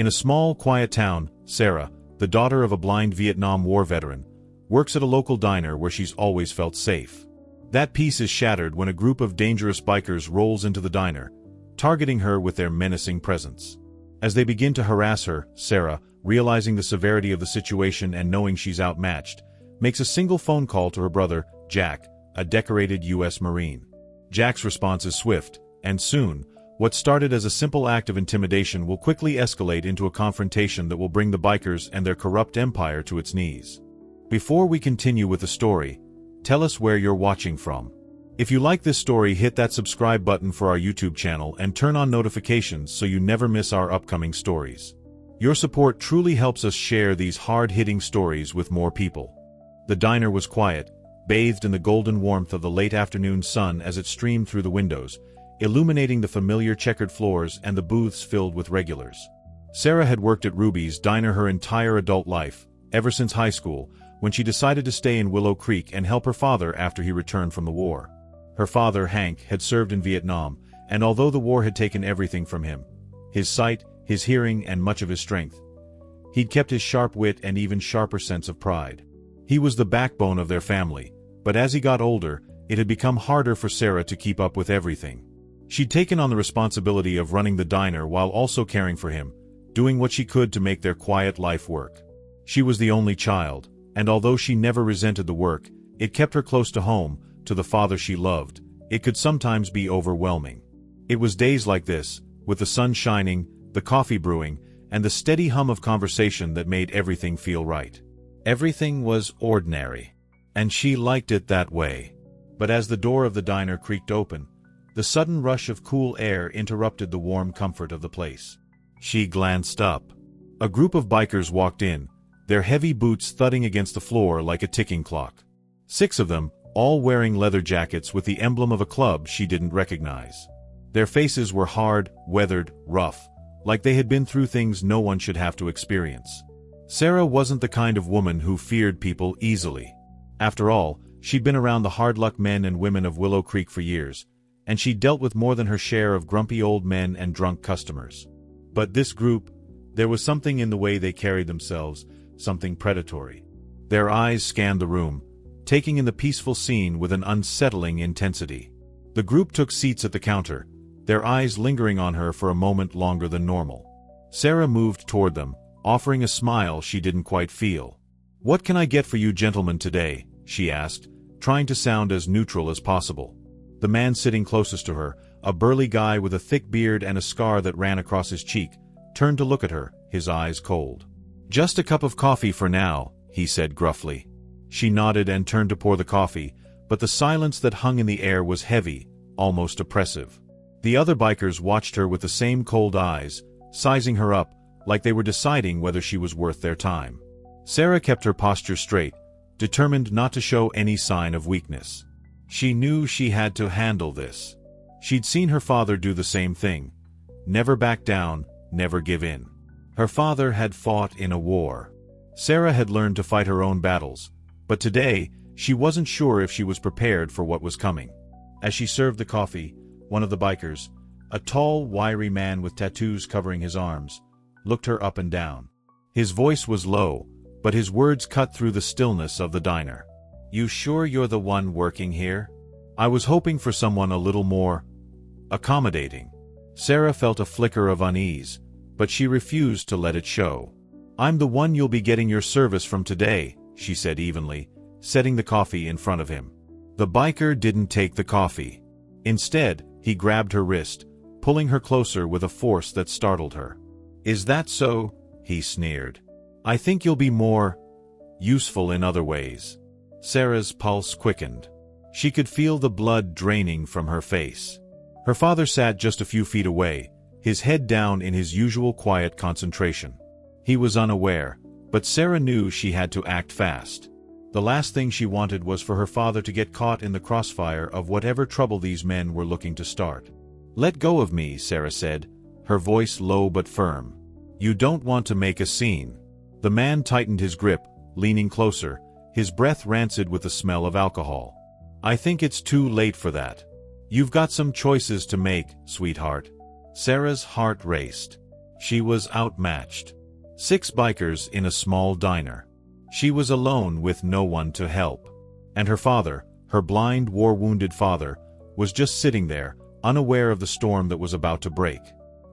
In a small, quiet town, Sarah, the daughter of a blind Vietnam War veteran, works at a local diner where she's always felt safe. That peace is shattered when a group of dangerous bikers rolls into the diner, targeting her with their menacing presence. As they begin to harass her, Sarah, realizing the severity of the situation and knowing she's outmatched, makes a single phone call to her brother, Jack, a decorated U.S. Marine. Jack's response is swift, and soon, what started as a simple act of intimidation will quickly escalate into a confrontation that will bring the bikers and their corrupt empire to its knees. Before we continue with the story, tell us where you're watching from. If you like this story, hit that subscribe button for our YouTube channel and turn on notifications so you never miss our upcoming stories. Your support truly helps us share these hard-hitting stories with more people. The diner was quiet, bathed in the golden warmth of the late afternoon sun as it streamed through the windows, illuminating the familiar checkered floors and the booths filled with regulars. Sarah had worked at Ruby's diner her entire adult life, ever since high school, when she decided to stay in Willow Creek and help her father after he returned from the war. Her father, Hank, had served in Vietnam, and although the war had taken everything from him, his sight, his hearing, and much of his strength, he'd kept his sharp wit and even sharper sense of pride. He was the backbone of their family, but as he got older, it had become harder for Sarah to keep up with everything. She'd taken on the responsibility of running the diner while also caring for him, doing what she could to make their quiet life work. She was the only child, and although she never resented the work, it kept her close to home, to the father she loved. It could sometimes be overwhelming. It was days like this, with the sun shining, the coffee brewing, and the steady hum of conversation that made everything feel right. Everything was ordinary, and she liked it that way. But as the door of the diner creaked open, the sudden rush of cool air interrupted the warm comfort of the place. She glanced up. A group of bikers walked in, their heavy boots thudding against the floor like a ticking clock. 6 of them, all wearing leather jackets with the emblem of a club she didn't recognize. Their faces were hard, weathered, rough, like they had been through things no one should have to experience. Sarah wasn't the kind of woman who feared people easily. After all, she'd been around the hard-luck men and women of Willow Creek for years, and she'd dealt with more than her share of grumpy old men and drunk customers. But this group, there was something in the way they carried themselves, something predatory. Their eyes scanned the room, taking in the peaceful scene with an unsettling intensity. The group took seats at the counter, their eyes lingering on her for a moment longer than normal. Sarah moved toward them, offering a smile she didn't quite feel. "What can I get for you gentlemen today?" she asked, trying to sound as neutral as possible. The man sitting closest to her, a burly guy with a thick beard and a scar that ran across his cheek, turned to look at her, his eyes cold. "Just a cup of coffee for now," he said gruffly. She nodded and turned to pour the coffee, but the silence that hung in the air was heavy, almost oppressive. The other bikers watched her with the same cold eyes, sizing her up, like they were deciding whether she was worth their time. Sarah kept her posture straight, determined not to show any sign of weakness. She knew she had to handle this. She'd seen her father do the same thing. Never back down, never give in. Her father had fought in a war. Sarah had learned to fight her own battles, but today, she wasn't sure if she was prepared for what was coming. As she served the coffee, one of the bikers, a tall, wiry man with tattoos covering his arms, looked her up and down. His voice was low, but his words cut through the stillness of the diner. "You sure you're the one working here? I was hoping for someone a little more accommodating." Sarah felt a flicker of unease, but she refused to let it show. "I'm the one you'll be getting your service from today," she said evenly, setting the coffee in front of him. The biker didn't take the coffee. Instead, he grabbed her wrist, pulling her closer with a force that startled her. "Is that so?" he sneered. "I think you'll be more useful in other ways." Sarah's pulse quickened. She could feel the blood draining from her face. Her father sat just a few feet away, his head down in his usual quiet concentration. He was unaware, but Sarah knew she had to act fast. The last thing she wanted was for her father to get caught in the crossfire of whatever trouble these men were looking to start. "Let go of me," Sarah said, her voice low but firm. "You don't want to make a scene." The man tightened his grip, leaning closer, his breath rancid with the smell of alcohol. "I think it's too late for that. You've got some choices to make, sweetheart." Sarah's heart raced. She was outmatched. 6 bikers in a small diner. She was alone with no one to help. And her father, her blind, war-wounded father, was just sitting there, unaware of the storm that was about to break.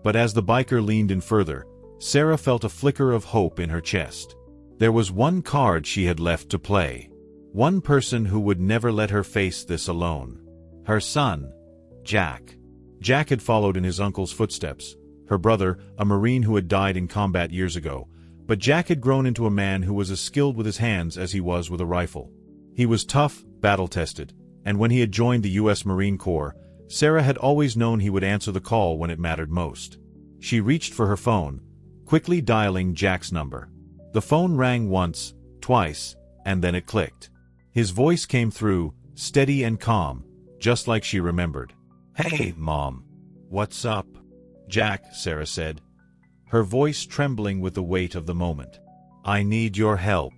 But as the biker leaned in further, Sarah felt a flicker of hope in her chest. There was one card she had left to play. One person who would never let her face this alone. Her son, Jack. Jack had followed in his uncle's footsteps. Her brother, a Marine who had died in combat years ago. But Jack had grown into a man who was as skilled with his hands as he was with a rifle. He was tough, battle-tested, and when he had joined the U.S. Marine Corps, Sarah had always known he would answer the call when it mattered most. She reached for her phone, quickly dialing Jack's number. The phone rang once, twice, and then it clicked. His voice came through, steady and calm, just like she remembered. "Hey, Mom. What's up?" "Jack," Sarah said, her voice trembling with the weight of the moment. "I need your help.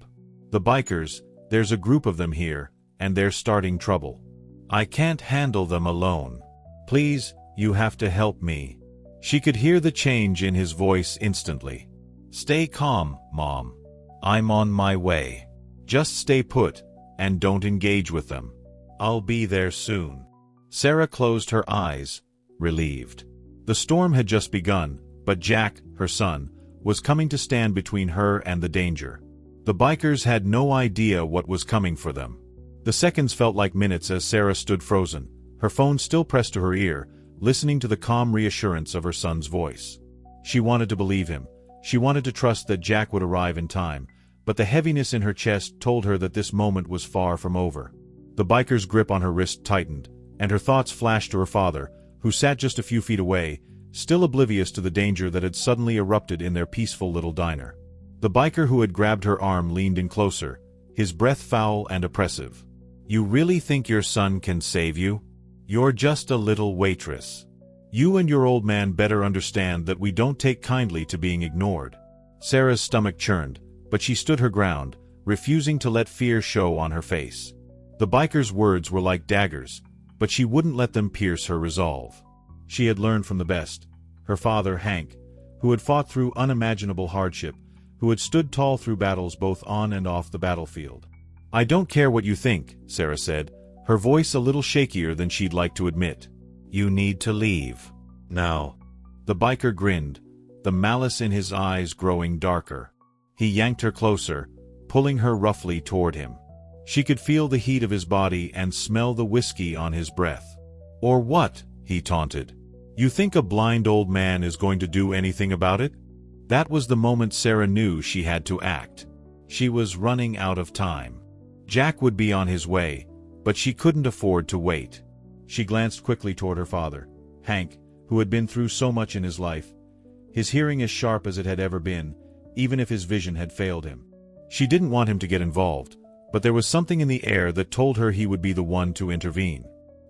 The bikers, there's a group of them here, and they're starting trouble. I can't handle them alone. Please, you have to help me." She could hear the change in his voice instantly. "Stay calm, Mom. I'm on my way. Just stay put, and don't engage with them. I'll be there soon." Sarah closed her eyes, relieved. The storm had just begun, but Jack, her son, was coming to stand between her and the danger. The bikers had no idea what was coming for them. The seconds felt like minutes as Sarah stood frozen, her phone still pressed to her ear, listening to the calm reassurance of her son's voice. She wanted to believe him. She wanted to trust that Jack would arrive in time, but the heaviness in her chest told her that this moment was far from over. The biker's grip on her wrist tightened, and her thoughts flashed to her father, who sat just a few feet away, still oblivious to the danger that had suddenly erupted in their peaceful little diner. The biker who had grabbed her arm leaned in closer, his breath foul and oppressive. "You really think your son can save you? You're just a little waitress. You and your old man better understand that we don't take kindly to being ignored." Sarah's stomach churned, but she stood her ground, refusing to let fear show on her face. The biker's words were like daggers, but she wouldn't let them pierce her resolve. She had learned from the best. Her father, Hank, who had fought through unimaginable hardship, who had stood tall through battles both on and off the battlefield. "I don't care what you think," Sarah said, her voice a little shakier than she'd like to admit. "You need to leave. Now." The biker grinned, the malice in his eyes growing darker. He yanked her closer, pulling her roughly toward him. She could feel the heat of his body and smell the whiskey on his breath. "Or what?" he taunted. "You think a blind old man is going to do anything about it?" That was the moment Sarah knew she had to act. She was running out of time. Jack would be on his way, but she couldn't afford to wait. She glanced quickly toward her father, Hank, who had been through so much in his life, his hearing as sharp as it had ever been, even if his vision had failed him. She didn't want him to get involved, but there was something in the air that told her he would be the one to intervene.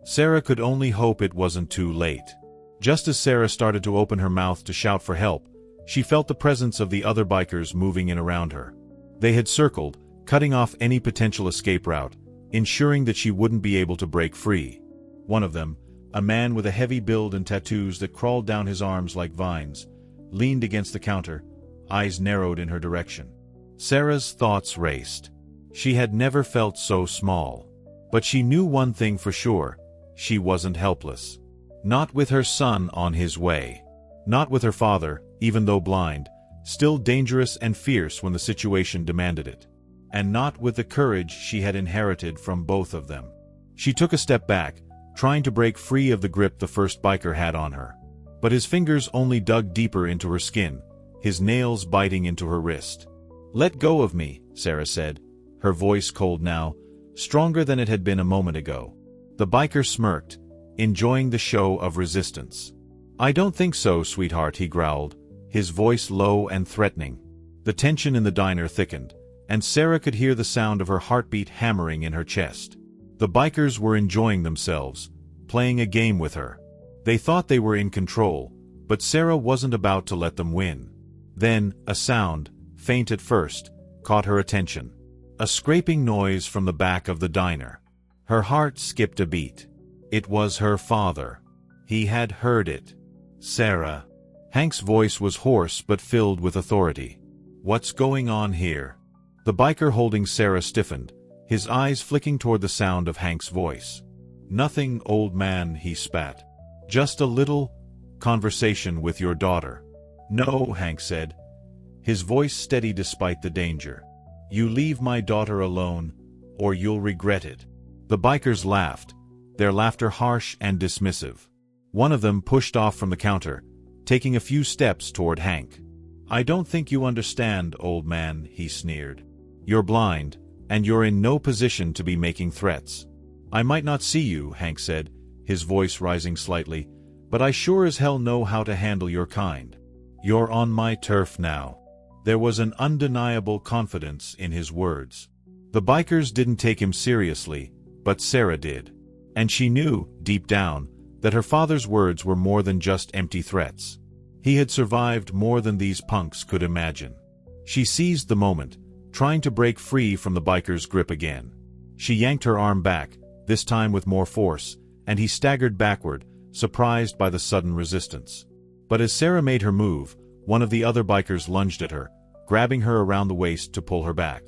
Sarah could only hope it wasn't too late. Just as Sarah started to open her mouth to shout for help, she felt the presence of the other bikers moving in around her. They had circled, cutting off any potential escape route, ensuring that she wouldn't be able to break free. One of them, a man with a heavy build and tattoos that crawled down his arms like vines, leaned against the counter, eyes narrowed in her direction. Sarah's thoughts raced. She had never felt so small. But she knew one thing for sure: she wasn't helpless. Not with her son on his way. Not with her father, even though blind, still dangerous and fierce when the situation demanded it. And not with the courage she had inherited from both of them. She took a step back, trying to break free of the grip the first biker had on her. But his fingers only dug deeper into her skin, his nails biting into her wrist. "Let go of me," Sarah said, her voice cold now, stronger than it had been a moment ago. The biker smirked, enjoying the show of resistance. "I don't think so, sweetheart," he growled, his voice low and threatening. The tension in the diner thickened, and Sarah could hear the sound of her heartbeat hammering in her chest. The bikers were enjoying themselves, playing a game with her. They thought they were in control, but Sarah wasn't about to let them win. Then, a sound, faint at first, caught her attention. A scraping noise from the back of the diner. Her heart skipped a beat. It was her father. He had heard it. "Sarah." Hank's voice was hoarse but filled with authority. "What's going on here?" The biker holding Sarah stiffened, his eyes flicking toward the sound of Hank's voice. "Nothing, old man," he spat. "Just a little conversation with your daughter." "No," Hank said, his voice steady despite the danger. "You leave my daughter alone, or you'll regret it." The bikers laughed, their laughter harsh and dismissive. One of them pushed off from the counter, taking a few steps toward Hank. "I don't think you understand, old man," he sneered. "You're blind, and you're in no position to be making threats." "I might not see you," Hank said, his voice rising slightly, "but I sure as hell know how to handle your kind. You're on my turf now." There was an undeniable confidence in his words. The bikers didn't take him seriously, but Sarah did. And she knew, deep down, that her father's words were more than just empty threats. He had survived more than these punks could imagine. She seized the moment, trying to break free from the biker's grip again. She yanked her arm back, this time with more force, and he staggered backward, surprised by the sudden resistance. But as Sarah made her move, one of the other bikers lunged at her, grabbing her around the waist to pull her back.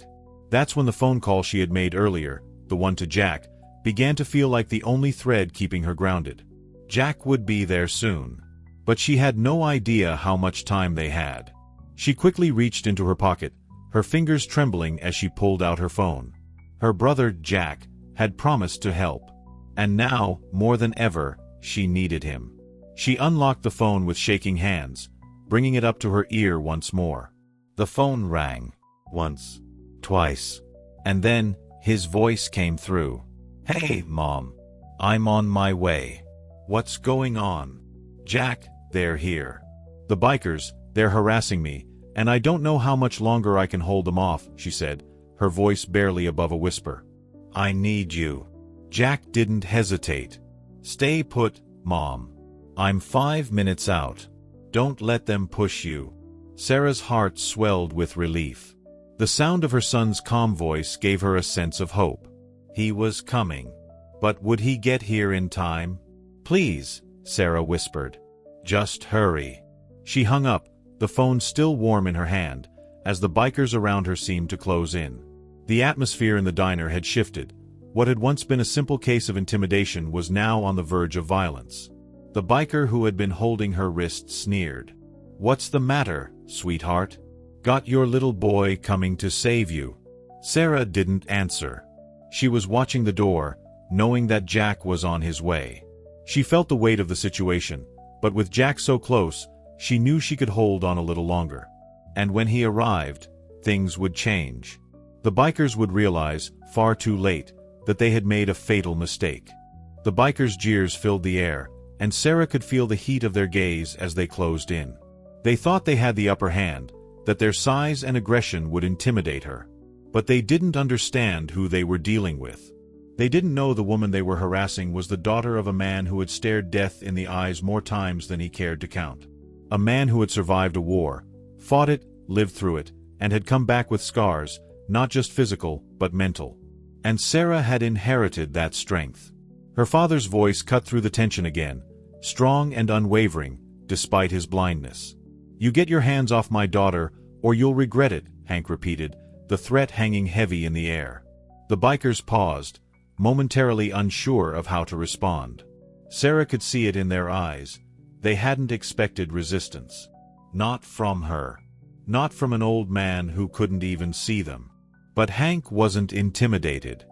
That's when the phone call she had made earlier, the one to Jack, began to feel like the only thread keeping her grounded. Jack would be there soon. But she had no idea how much time they had. She quickly reached into her pocket, her fingers trembling as she pulled out her phone. Her brother, Jack, had promised to help. And now, more than ever, she needed him. She unlocked the phone with shaking hands, bringing it up to her ear once more. The phone rang. Once. Twice. And then, his voice came through. "Hey, Mom. I'm on my way." "What's going on?" "Jack, they're here. The bikers, they're harassing me, and I don't know how much longer I can hold them off," she said, her voice barely above a whisper. "I need you." Jack didn't hesitate. "Stay put, Mom. I'm 5 minutes out. Don't let them push you." Sarah's heart swelled with relief. The sound of her son's calm voice gave her a sense of hope. He was coming. But would he get here in time? "Please," Sarah whispered. "Just hurry." She hung up, the phone still warm in her hand, as the bikers around her seemed to close in. The atmosphere in the diner had shifted. What had once been a simple case of intimidation was now on the verge of violence. The biker who had been holding her wrist sneered. "What's the matter, sweetheart? Got your little boy coming to save you?" Sarah didn't answer. She was watching the door, knowing that Jack was on his way. She felt the weight of the situation, but with Jack so close, she knew she could hold on a little longer. And when he arrived, things would change. The bikers would realize, far too late, that they had made a fatal mistake. The bikers' jeers filled the air, and Sarah could feel the heat of their gaze as they closed in. They thought they had the upper hand, that their size and aggression would intimidate her. But they didn't understand who they were dealing with. They didn't know the woman they were harassing was the daughter of a man who had stared death in the eyes more times than he cared to count. A man who had survived a war, fought it, lived through it, and had come back with scars, not just physical, but mental. And Sarah had inherited that strength. Her father's voice cut through the tension again, strong and unwavering, despite his blindness. "You get your hands off my daughter, or you'll regret it," Hank repeated, the threat hanging heavy in the air. The bikers paused, momentarily unsure of how to respond. Sarah could see it in their eyes. They hadn't expected resistance. Not from her. Not from an old man who couldn't even see them. But Hank wasn't intimidated.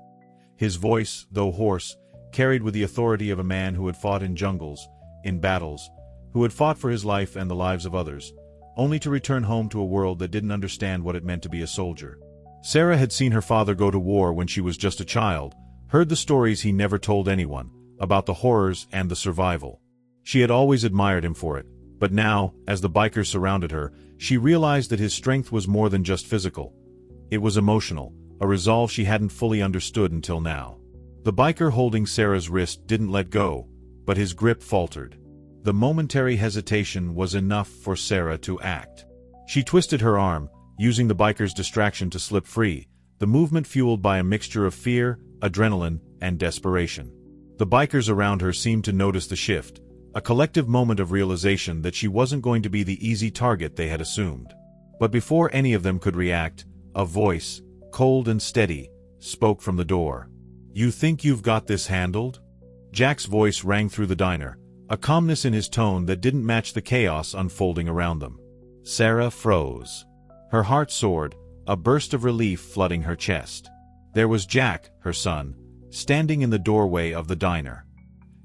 His voice, though hoarse, carried with the authority of a man who had fought in jungles, in battles, who had fought for his life and the lives of others, only to return home to a world that didn't understand what it meant to be a soldier. Sarah had seen her father go to war when she was just a child, heard the stories he never told anyone, about the horrors and the survival. She had always admired him for it, but now, as the bikers surrounded her, she realized that his strength was more than just physical. It was emotional, a resolve she hadn't fully understood until now. The biker holding Sarah's wrist didn't let go, but his grip faltered. The momentary hesitation was enough for Sarah to act. She twisted her arm, using the biker's distraction to slip free, the movement fueled by a mixture of fear, adrenaline, and desperation. The bikers around her seemed to notice the shift, A collective moment of realization that she wasn't going to be the easy target they had assumed. But before any of them could react, a voice, cold and steady, spoke from the door. "You think you've got this handled?" Jack's voice rang through the diner, a calmness in his tone that didn't match the chaos unfolding around them. Sarah froze. Her heart soared, a burst of relief flooding her chest. There was Jack, her son, standing in the doorway of the diner.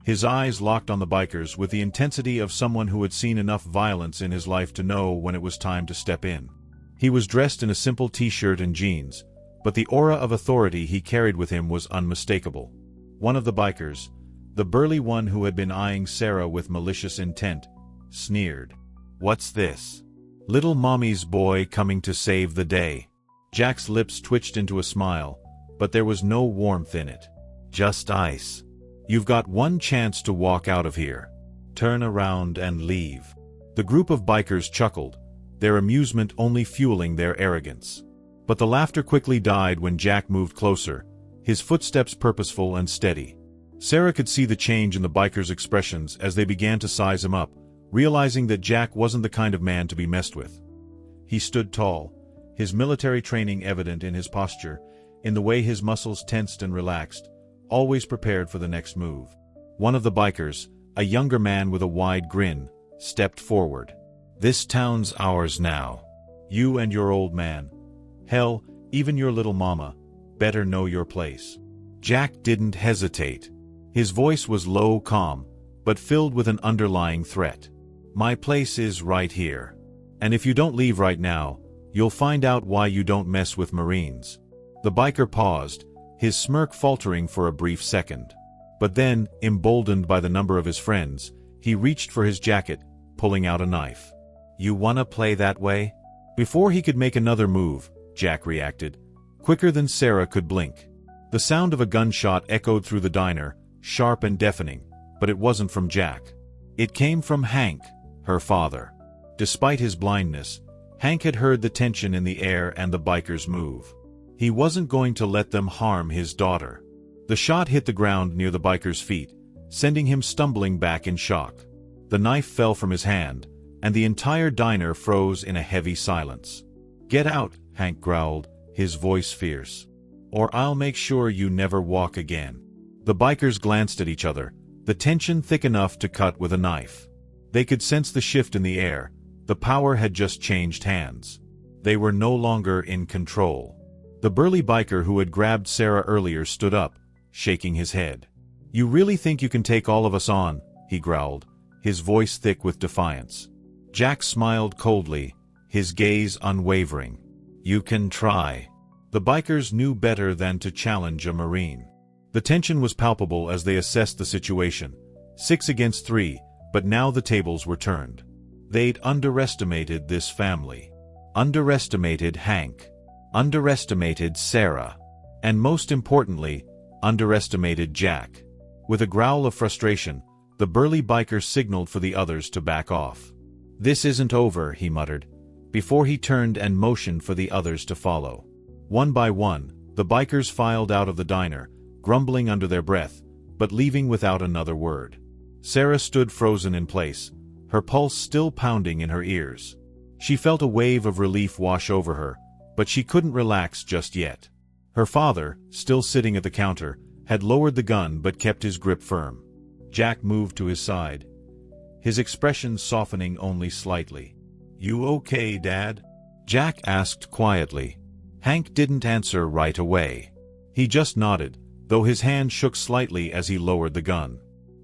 His eyes locked on the bikers with the intensity of someone who had seen enough violence in his life to know when it was time to step in. He was dressed in a simple t-shirt and jeans, but the aura of authority he carried with him was unmistakable. One of the bikers, the burly one who had been eyeing Sarah with malicious intent, sneered. "What's this? Little mommy's boy coming to save the day?" Jack's lips twitched into a smile, but there was no warmth in it. "Just ice. You've got one chance to walk out of here. Turn around and leave." The group of bikers chuckled, their amusement only fueling their arrogance. But the laughter quickly died when Jack moved closer, his footsteps purposeful and steady. Sarah could see the change in the bikers' expressions as they began to size him up, realizing that Jack wasn't the kind of man to be messed with. He stood tall, his military training evident in his posture, in the way his muscles tensed and relaxed, always prepared for the next move. One of the bikers, a younger man with a wide grin, stepped forward. "This town's ours now. You and your old man. Hell, even your little mama. Better know your place." Jack didn't hesitate. His voice was low, calm, but filled with an underlying threat. "My place is right here. And if you don't leave right now, you'll find out why you don't mess with Marines." The biker paused, his smirk faltering for a brief second. But then, emboldened by the number of his friends, he reached for his jacket, pulling out a knife. "You wanna play that way?" Before he could make another move, Jack reacted, quicker than Sarah could blink. The sound of a gunshot echoed through the diner, sharp and deafening, but it wasn't from Jack. It came from Hank, her father. Despite his blindness, Hank had heard the tension in the air and the biker's move. He wasn't going to let them harm his daughter. The shot hit the ground near the biker's feet, sending him stumbling back in shock. The knife fell from his hand, and the entire diner froze in a heavy silence. "Get out," Hank growled, his voice fierce. "Or I'll make sure you never walk again." The bikers glanced at each other, the tension thick enough to cut with a knife. They could sense the shift in the air. The power had just changed hands. They were no longer in control. The burly biker who had grabbed Sarah earlier stood up, shaking his head. "You really think you can take all of us on?" he growled, his voice thick with defiance. Jack smiled coldly, his gaze unwavering. "You can try." The bikers knew better than to challenge a Marine. The tension was palpable as they assessed the situation. 6 against 3, but now the tables were turned. They'd underestimated this family. Underestimated Hank. Underestimated Sarah. And most importantly, underestimated Jack. With a growl of frustration, the burly biker signaled for the others to back off. "This isn't over," he muttered, before he turned and motioned for the others to follow. One by one, the bikers filed out of the diner, grumbling under their breath, but leaving without another word. Sarah stood frozen in place, her pulse still pounding in her ears. She felt a wave of relief wash over her, but she couldn't relax just yet. Her father, still sitting at the counter, had lowered the gun but kept his grip firm. Jack moved to his side, his expression softening only slightly. "You okay, Dad?" Jack asked quietly. Hank didn't answer right away. He just nodded, though his hand shook slightly as he lowered the gun.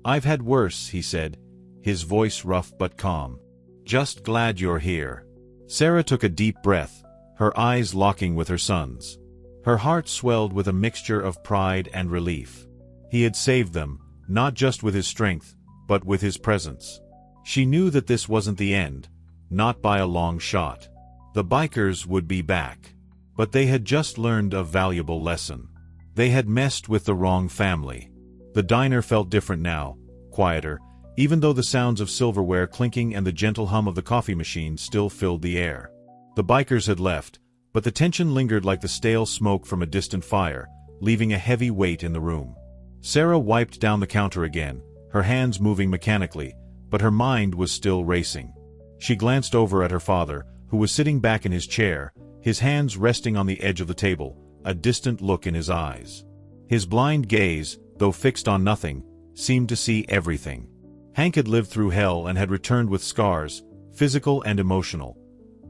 "I've had worse," he said, his voice rough but calm. "Just glad you're here." Sarah took a deep breath, her eyes locking with her son's. Her heart swelled with a mixture of pride and relief. He had saved them, not just with his strength, but with his presence. She knew that this wasn't the end, not by a long shot. The bikers would be back. But they had just learned a valuable lesson. They had messed with the wrong family. The diner felt different now, quieter, even though the sounds of silverware clinking and the gentle hum of the coffee machine still filled the air. The bikers had left, but the tension lingered like the stale smoke from a distant fire, leaving a heavy weight in the room. Sarah wiped down the counter again, her hands moving mechanically, but her mind was still racing. She glanced over at her father, who was sitting back in his chair, his hands resting on the edge of the table, a distant look in his eyes. His blind gaze, though fixed on nothing, seemed to see everything. Hank had lived through hell and had returned with scars, physical and emotional.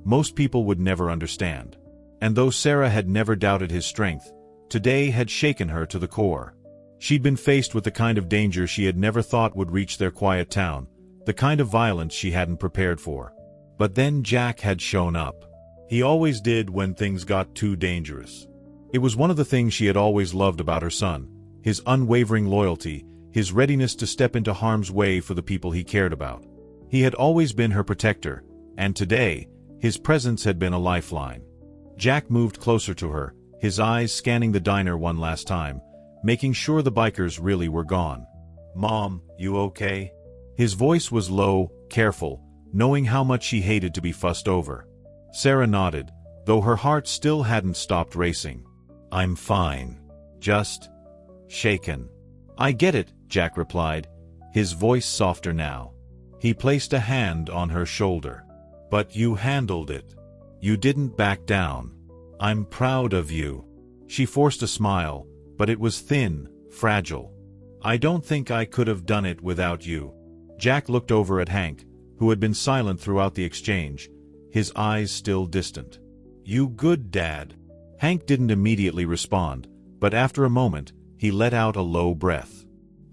Most people would never understand. And though Sarah had never doubted his strength, today had shaken her to the core. She'd been faced with the kind of danger she had never thought would reach their quiet town, the kind of violence she hadn't prepared for. But then Jack had shown up. He always did when things got too dangerous. It was one of the things she had always loved about her son, his unwavering loyalty, his readiness to step into harm's way for the people he cared about. He had always been her protector, and today, his presence had been a lifeline. Jack moved closer to her, his eyes scanning the diner one last time, making sure the bikers really were gone. "Mom, you okay?" His voice was low, careful, knowing how much she hated to be fussed over. Sarah nodded, though her heart still hadn't stopped racing. "I'm fine. Just shaken." "I get it," Jack replied, his voice softer now. He placed a hand on her shoulder. "But you handled it. You didn't back down. I'm proud of you." She forced a smile, but it was thin, fragile. "I don't think I could have done it without you." Jack looked over at Hank, who had been silent throughout the exchange, his eyes still distant. "You good dad?" Hank didn't immediately respond, but after a moment, he let out a low breath.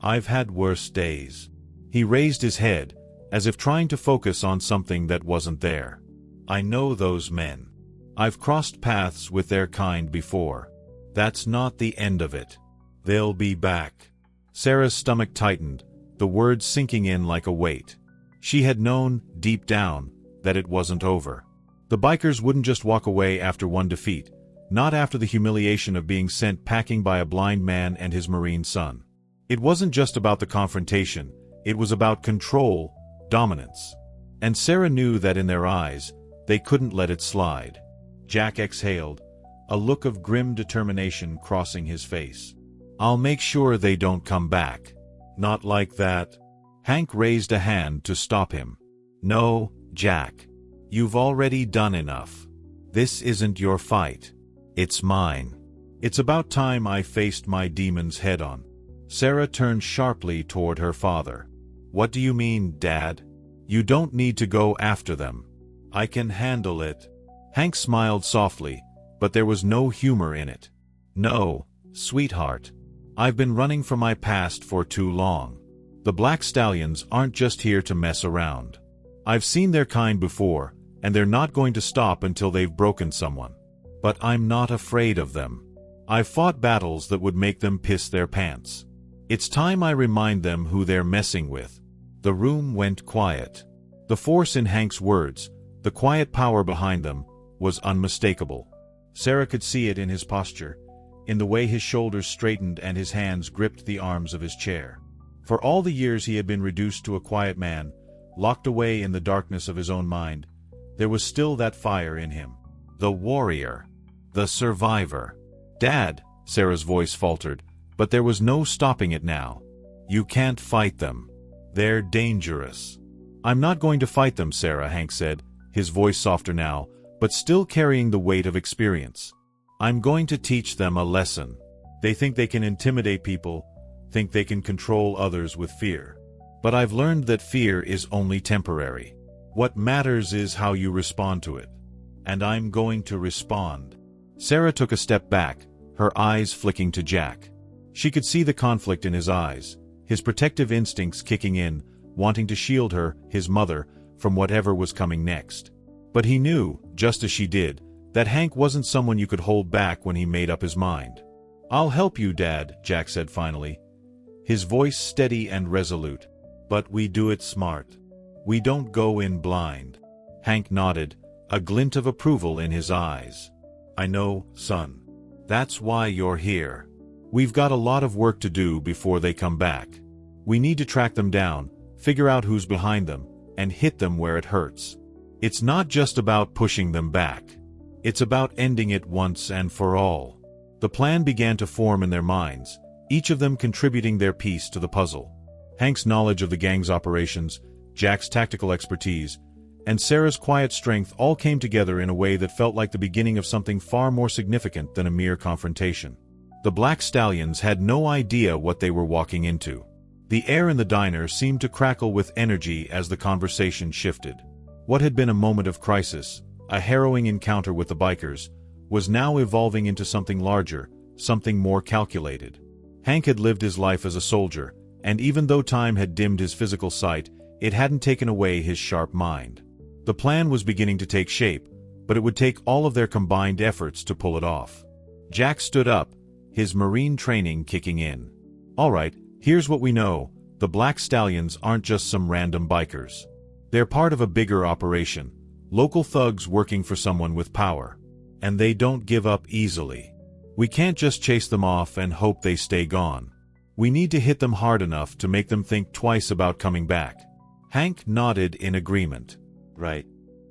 "I've had worse days." He raised his head, as if trying to focus on something that wasn't there. "I know those men. I've crossed paths with their kind before. That's not the end of it. They'll be back." Sarah's stomach tightened, the words sinking in like a weight. She had known, deep down, that it wasn't over. The bikers wouldn't just walk away after one defeat, not after the humiliation of being sent packing by a blind man and his Marine son. It wasn't just about the confrontation, it was about control, dominance. And Sarah knew that in their eyes, they couldn't let it slide. Jack exhaled, a look of grim determination crossing his face. "I'll make sure they don't come back." "Not like that." Hank raised a hand to stop him. "No, Jack. You've already done enough. This isn't your fight. It's mine. It's about time I faced my demons head-on." Sarah turned sharply toward her father. "What do you mean, Dad? You don't need to go after them. I can handle it." Hank smiled softly, but there was no humor in it. "No, sweetheart. I've been running from my past for too long. The Black Stallions aren't just here to mess around. I've seen their kind before, and they're not going to stop until they've broken someone. But I'm not afraid of them. I've fought battles that would make them piss their pants. It's time I remind them who they're messing with." The room went quiet. The force in Hank's words, the quiet power behind them, was unmistakable. Sarah could see it in his posture, in the way his shoulders straightened and his hands gripped the arms of his chair. For all the years he had been reduced to a quiet man, locked away in the darkness of his own mind, there was still that fire in him. The warrior. The survivor. "Dad," Sarah's voice faltered, but there was no stopping it now. "You can't fight them. They're dangerous." "I'm not going to fight them, Sarah," Hank said, his voice softer now, but still carrying the weight of experience. "I'm going to teach them a lesson. They think they can intimidate people, think they can control others with fear. But I've learned that fear is only temporary. What matters is how you respond to it. And I'm going to respond." Sarah took a step back, her eyes flicking to Jack. She could see the conflict in his eyes, his protective instincts kicking in, wanting to shield her, his mother, from whatever was coming next. But he knew, just as she did, that Hank wasn't someone you could hold back when he made up his mind. "I'll help you, Dad," Jack said finally, his voice steady and resolute. "But we do it smart. We don't go in blind." Hank nodded, a glint of approval in his eyes. "I know, son. That's why you're here. We've got a lot of work to do before they come back. We need to track them down, figure out who's behind them, and hit them where it hurts. It's not just about pushing them back. It's about ending it once and for all." The plan began to form in their minds, each of them contributing their piece to the puzzle. Hank's knowledge of the gang's operations, Jack's tactical expertise, and Sarah's quiet strength all came together in a way that felt like the beginning of something far more significant than a mere confrontation. The Black Stallions had no idea what they were walking into. The air in the diner seemed to crackle with energy as the conversation shifted. What had been a moment of crisis, a harrowing encounter with the bikers, was now evolving into something larger, something more calculated. Hank had lived his life as a soldier, and even though time had dimmed his physical sight, it hadn't taken away his sharp mind. The plan was beginning to take shape, but it would take all of their combined efforts to pull it off. Jack stood up, his Marine training kicking in. "All right, here's what we know. The Black Stallions aren't just some random bikers. They're part of a bigger operation, local thugs working for someone with power. And they don't give up easily. We can't just chase them off and hope they stay gone. We need to hit them hard enough to make them think twice about coming back." Hank nodded in agreement. "Right.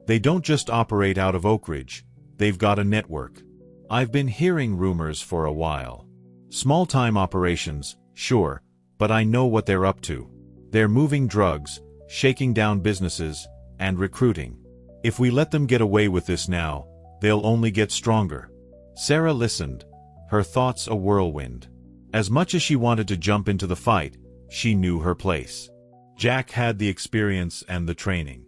They don't just operate out of Oak Ridge. They've got a network. I've been hearing rumors for a while. Small-time operations, sure, but I know what they're up to. They're moving drugs, shaking down businesses, and recruiting. If we let them get away with this now, they'll only get stronger." Sarah listened, her thoughts a whirlwind. As much as she wanted to jump into the fight, she knew her place. Jack had the experience and the training.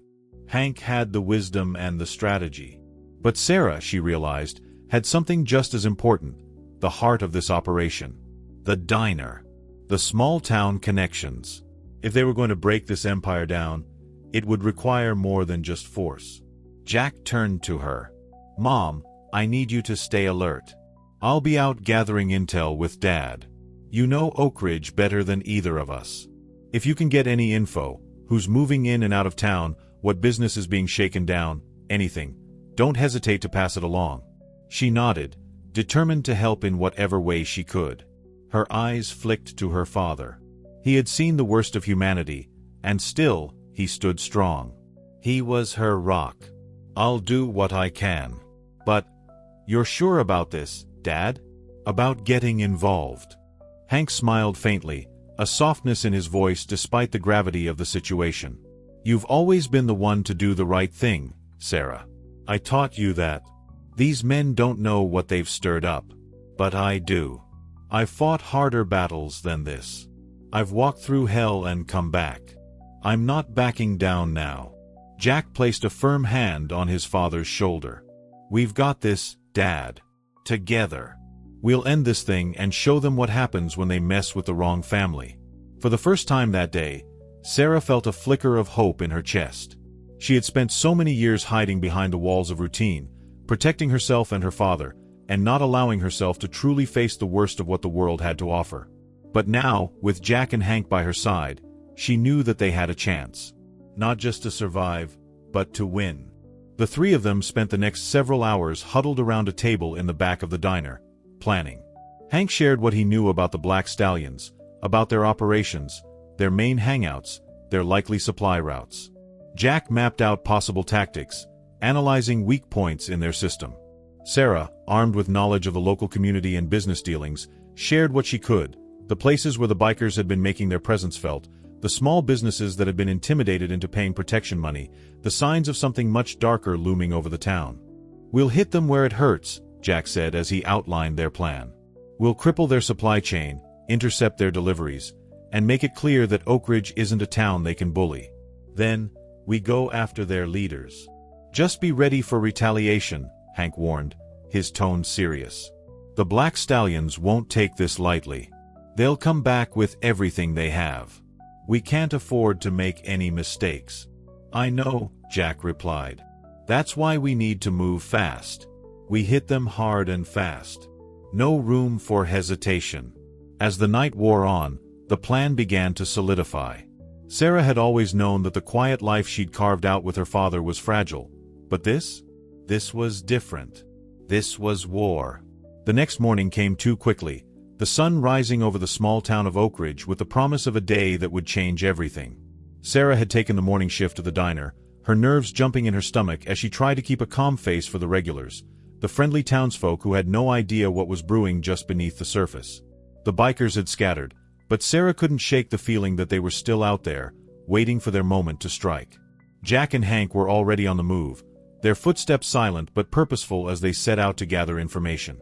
Hank had the wisdom and the strategy. But Sarah, she realized, had something just as important, the heart of this operation. The diner. The small-town connections. If they were going to break this empire down, it would require more than just force. Jack turned to her. "Mom, I need you to stay alert. I'll be out gathering intel with Dad. You know Oak Ridge better than either of us. If you can get any info, who's moving in and out of town, what business is being shaken down, anything, don't hesitate to pass it along." She nodded, determined to help in whatever way she could. Her eyes flicked to her father. He had seen the worst of humanity, and still, he stood strong. He was her rock. "I'll do what I can. But, you're sure about this, Dad? About getting involved?" Hank smiled faintly, a softness in his voice despite the gravity of the situation. "You've always been the one to do the right thing, Sarah. I taught you that. These men don't know what they've stirred up. But I do. I've fought harder battles than this. I've walked through hell and come back. I'm not backing down now." Jack placed a firm hand on his father's shoulder. "We've got this, Dad. Together. We'll end this thing and show them what happens when they mess with the wrong family." For the first time that day, Sarah felt a flicker of hope in her chest. She had spent so many years hiding behind the walls of routine, protecting herself and her father, and not allowing herself to truly face the worst of what the world had to offer. But now, with Jack and Hank by her side, she knew that they had a chance. Not just to survive, but to win. The three of them spent the next several hours huddled around a table in the back of the diner, planning. Hank shared what he knew about the Black Stallions, about their operations, their main hangouts, their likely supply routes. Jack mapped out possible tactics, analyzing weak points in their system. Sarah, armed with knowledge of the local community and business dealings, shared what she could, the places where the bikers had been making their presence felt, the small businesses that had been intimidated into paying protection money, the signs of something much darker looming over the town. "We'll hit them where it hurts," Jack said as he outlined their plan. "We'll cripple their supply chain, intercept their deliveries, and make it clear that Oak Ridge isn't a town they can bully. Then, we go after their leaders. Just be ready for retaliation," Hank warned, his tone serious. "The Black Stallions won't take this lightly. They'll come back with everything they have. We can't afford to make any mistakes." "I know," Jack replied. "That's why we need to move fast. We hit them hard and fast. No room for hesitation." As the night wore on, the plan began to solidify. Sarah had always known that the quiet life she'd carved out with her father was fragile. But this? This was different. This was war. The next morning came too quickly, the sun rising over the small town of Oak Ridge with the promise of a day that would change everything. Sarah had taken the morning shift at the diner, her nerves jumping in her stomach as she tried to keep a calm face for the regulars, the friendly townsfolk who had no idea what was brewing just beneath the surface. The bikers had scattered, but Sarah couldn't shake the feeling that they were still out there, waiting for their moment to strike. Jack and Hank were already on the move, their footsteps silent but purposeful as they set out to gather information.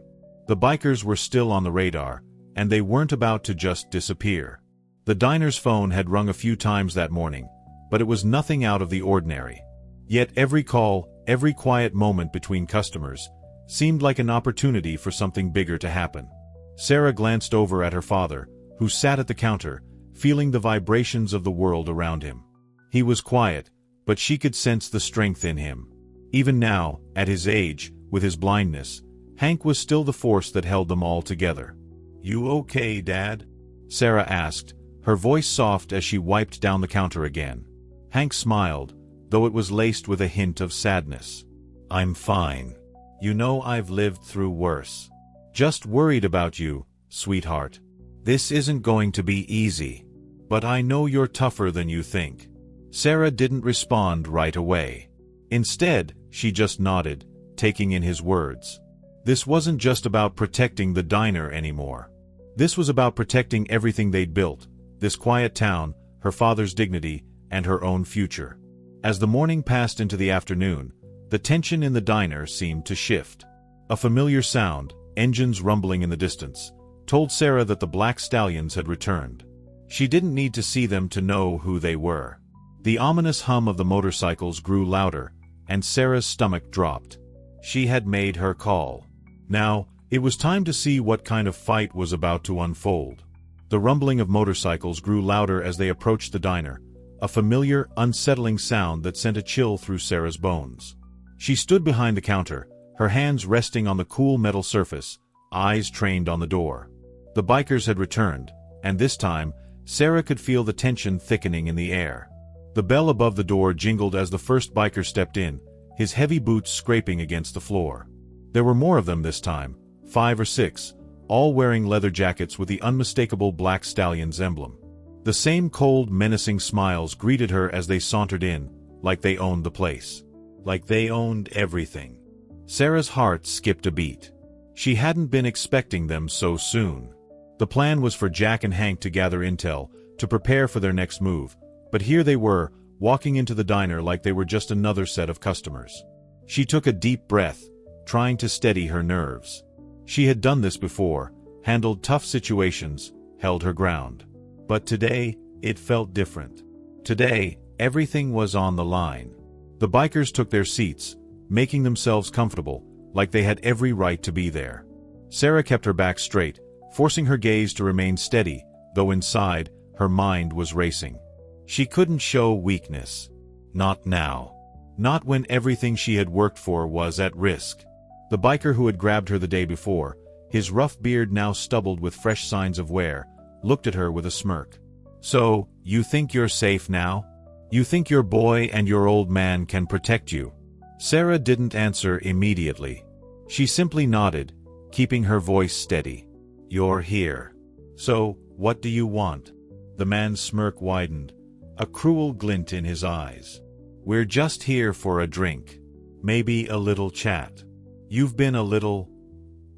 The bikers were still on the radar, and they weren't about to just disappear. The diner's phone had rung a few times that morning, but it was nothing out of the ordinary. Yet every call, every quiet moment between customers, seemed like an opportunity for something bigger to happen. Sarah glanced over at her father, who sat at the counter, feeling the vibrations of the world around him. He was quiet, but she could sense the strength in him. Even now, at his age, with his blindness, Hank was still the force that held them all together. "You okay, Dad?" Sarah asked, her voice soft as she wiped down the counter again. Hank smiled, though it was laced with a hint of sadness. "I'm fine. You know I've lived through worse. Just worried about you, sweetheart. This isn't going to be easy. But I know you're tougher than you think." Sarah didn't respond right away. Instead, she just nodded, taking in his words. This wasn't just about protecting the diner anymore. This was about protecting everything they'd built, this quiet town, her father's dignity, and her own future. As the morning passed into the afternoon, the tension in the diner seemed to shift. A familiar sound, engines rumbling in the distance, told Sarah that the Black Stallions had returned. She didn't need to see them to know who they were. The ominous hum of the motorcycles grew louder, and Sarah's stomach dropped. She had made her call. Now, it was time to see what kind of fight was about to unfold. The rumbling of motorcycles grew louder as they approached the diner, a familiar, unsettling sound that sent a chill through Sarah's bones. She stood behind the counter, her hands resting on the cool metal surface, eyes trained on the door. The bikers had returned, and this time, Sarah could feel the tension thickening in the air. The bell above the door jingled as the first biker stepped in, his heavy boots scraping against the floor. There were more of them this time, 5 or 6, all wearing leather jackets with the unmistakable Black Stallions emblem. The same cold, menacing smiles greeted her as they sauntered in, like they owned the place. Like they owned everything. Sarah's heart skipped a beat. She hadn't been expecting them so soon. The plan was for Jack and Hank to gather intel, to prepare for their next move, but here they were, walking into the diner like they were just another set of customers. She took a deep breath, trying to steady her nerves. She had done this before, handled tough situations, held her ground. But today, it felt different. Today, everything was on the line. The bikers took their seats, making themselves comfortable, like they had every right to be there. Sarah kept her back straight, forcing her gaze to remain steady, though inside, her mind was racing. She couldn't show weakness. Not now. Not when everything she had worked for was at risk. The biker who had grabbed her the day before, his rough beard now stubbled with fresh signs of wear, looked at her with a smirk. "So, you think you're safe now? You think your boy and your old man can protect you?" Sarah didn't answer immediately. She simply nodded, keeping her voice steady. "You're here. So, what do you want?" The man's smirk widened, a cruel glint in his eyes. "We're just here for a drink. Maybe a little chat. You've been a little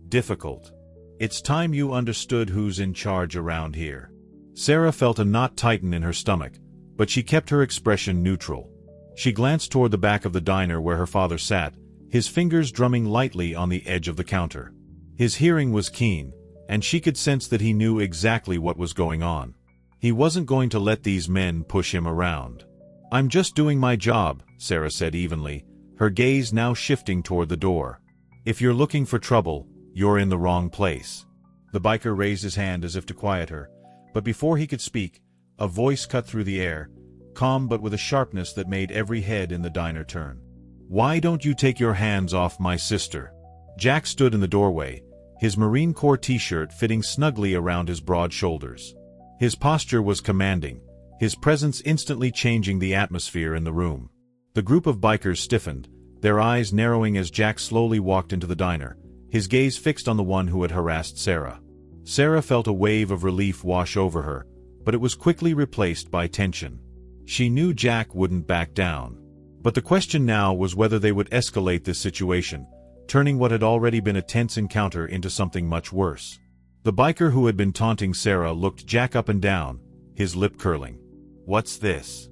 difficult. It's time you understood who's in charge around here." Sarah felt a knot tighten in her stomach, but she kept her expression neutral. She glanced toward the back of the diner where her father sat, his fingers drumming lightly on the edge of the counter. His hearing was keen, and she could sense that he knew exactly what was going on. He wasn't going to let these men push him around. "I'm just doing my job," Sarah said evenly, her gaze now shifting toward the door. "If you're looking for trouble, you're in the wrong place." The biker raised his hand as if to quiet her, but before he could speak, a voice cut through the air, calm but with a sharpness that made every head in the diner turn. "Why don't you take your hands off my sister?" Jack stood in the doorway, his Marine Corps t-shirt fitting snugly around his broad shoulders. His posture was commanding, his presence instantly changing the atmosphere in the room. The group of bikers stiffened, their eyes narrowing as Jack slowly walked into the diner, his gaze fixed on the one who had harassed Sarah. Sarah felt a wave of relief wash over her, but it was quickly replaced by tension. She knew Jack wouldn't back down. But the question now was whether they would escalate this situation, turning what had already been a tense encounter into something much worse. The biker who had been taunting Sarah looked Jack up and down, his lip curling. "What's this?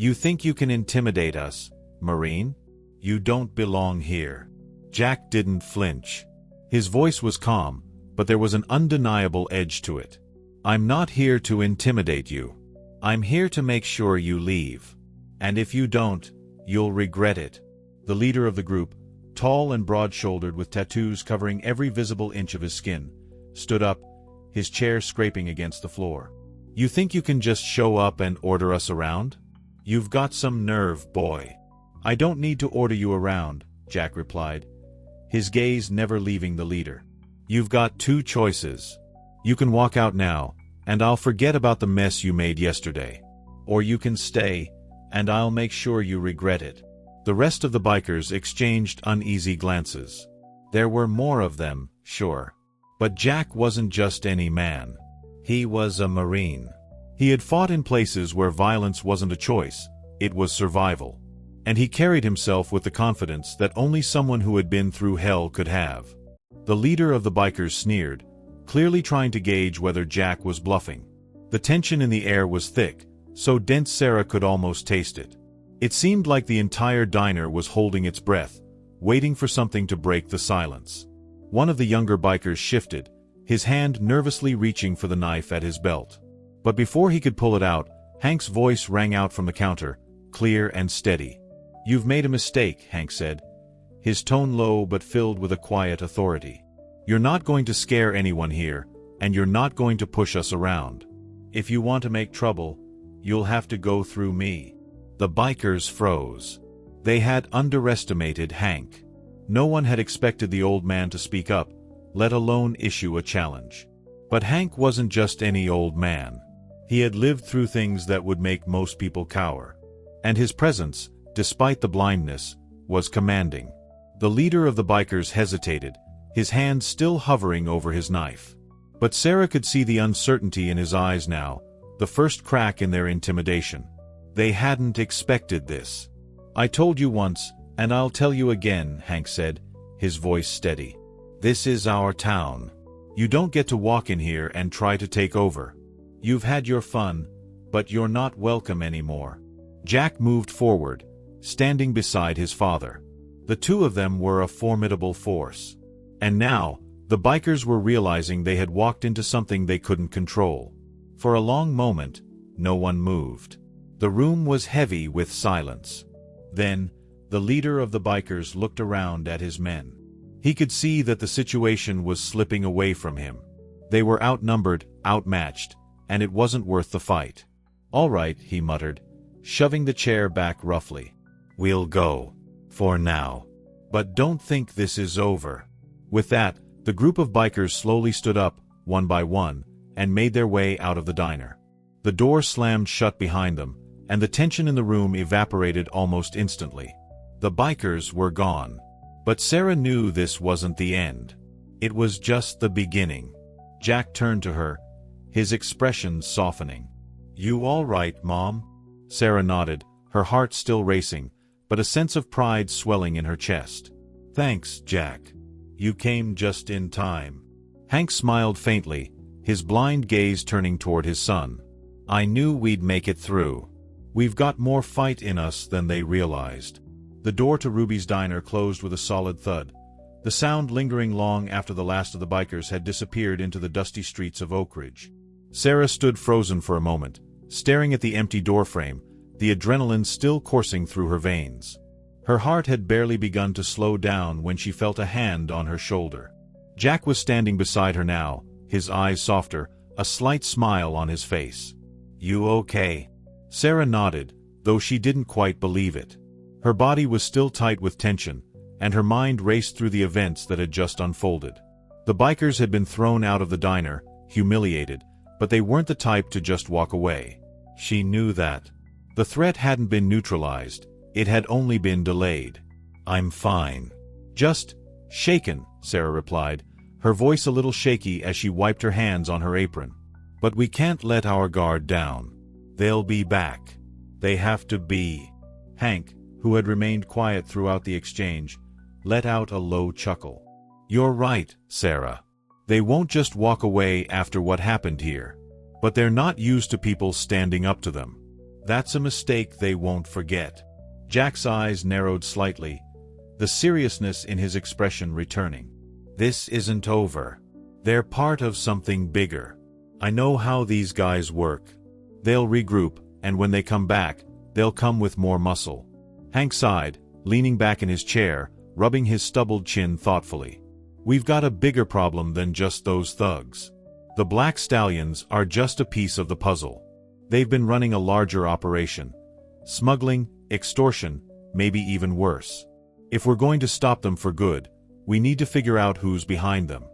You think you can intimidate us, Marine? You don't belong here. Jack didn't flinch. His voice was calm, but there was an undeniable edge to it. I'm not here to intimidate you. I'm here to make sure you leave. And if you don't, you'll regret it. The leader of the group, tall and broad-shouldered with tattoos covering every visible inch of his skin, stood up, his chair scraping against the floor. You think you can just show up and order us around? You've got some nerve, boy. I don't need to order you around, Jack replied, his gaze never leaving the leader. You've got two choices. You can walk out now, and I'll forget about the mess you made yesterday. Or you can stay, and I'll make sure you regret it. The rest of the bikers exchanged uneasy glances. There were more of them, sure. But Jack wasn't just any man. He was a Marine. He had fought in places where violence wasn't a choice, it was survival. And he carried himself with the confidence that only someone who had been through hell could have. The leader of the bikers sneered, clearly trying to gauge whether Jack was bluffing. The tension in the air was thick, so dense Sarah could almost taste it. It seemed like the entire diner was holding its breath, waiting for something to break the silence. One of the younger bikers shifted, his hand nervously reaching for the knife at his belt. But before he could pull it out, Hank's voice rang out from the counter, clear and steady. You've made a mistake, Hank said, his tone low but filled with a quiet authority. You're not going to scare anyone here, and you're not going to push us around. If you want to make trouble, you'll have to go through me. The bikers froze. They had underestimated Hank. No one had expected the old man to speak up, let alone issue a challenge. But Hank wasn't just any old man. He had lived through things that would make most people cower. And his presence, despite the blindness, was commanding. The leader of the bikers hesitated, his hand still hovering over his knife. But Sarah could see the uncertainty in his eyes now, the first crack in their intimidation. They hadn't expected this. I told you once, and I'll tell you again, Hank said, his voice steady. This is our town. You don't get to walk in here and try to take over. You've had your fun, but you're not welcome anymore. Jack moved forward, standing beside his father. The two of them were a formidable force. And now, the bikers were realizing they had walked into something they couldn't control. For a long moment, no one moved. The room was heavy with silence. Then, the leader of the bikers looked around at his men. He could see that the situation was slipping away from him. They were outnumbered, outmatched, and it wasn't worth the fight. All right, he muttered, shoving the chair back roughly. We'll go. For now. But don't think this is over. With that, the group of bikers slowly stood up, one by one, and made their way out of the diner. The door slammed shut behind them, and the tension in the room evaporated almost instantly. The bikers were gone. But Sarah knew this wasn't the end. It was just the beginning. Jack turned to her, his expression softening. You all right, Mom? Sarah nodded, her heart still racing, but a sense of pride swelling in her chest. Thanks, Jack. You came just in time. Hank smiled faintly, his blind gaze turning toward his son. I knew we'd make it through. We've got more fight in us than they realized. The door to Ruby's diner closed with a solid thud, the sound lingering long after the last of the bikers had disappeared into the dusty streets of Oak Ridge. Sarah stood frozen for a moment, staring at the empty doorframe, the adrenaline still coursing through her veins. Her heart had barely begun to slow down when she felt a hand on her shoulder. Jack was standing beside her now, his eyes softer, a slight smile on his face. You okay? Sarah nodded, though she didn't quite believe it. Her body was still tight with tension, and her mind raced through the events that had just unfolded. The bikers had been thrown out of the diner, humiliated, but they weren't the type to just walk away. She knew that. The threat hadn't been neutralized, it had only been delayed. I'm fine. Just shaken, Sarah replied, her voice a little shaky as she wiped her hands on her apron. But we can't let our guard down. They'll be back. They have to be. Hank, who had remained quiet throughout the exchange, let out a low chuckle. You're right, Sarah. They won't just walk away after what happened here. But they're not used to people standing up to them. That's a mistake they won't forget. Jack's eyes narrowed slightly, the seriousness in his expression returning. This isn't over. They're part of something bigger. I know how these guys work. They'll regroup, and when they come back, they'll come with more muscle. Hank sighed, leaning back in his chair, rubbing his stubbled chin thoughtfully. We've got a bigger problem than just those thugs. The Black Stallions are just a piece of the puzzle. They've been running a larger operation. Smuggling, extortion, maybe even worse. If we're going to stop them for good, we need to figure out who's behind them.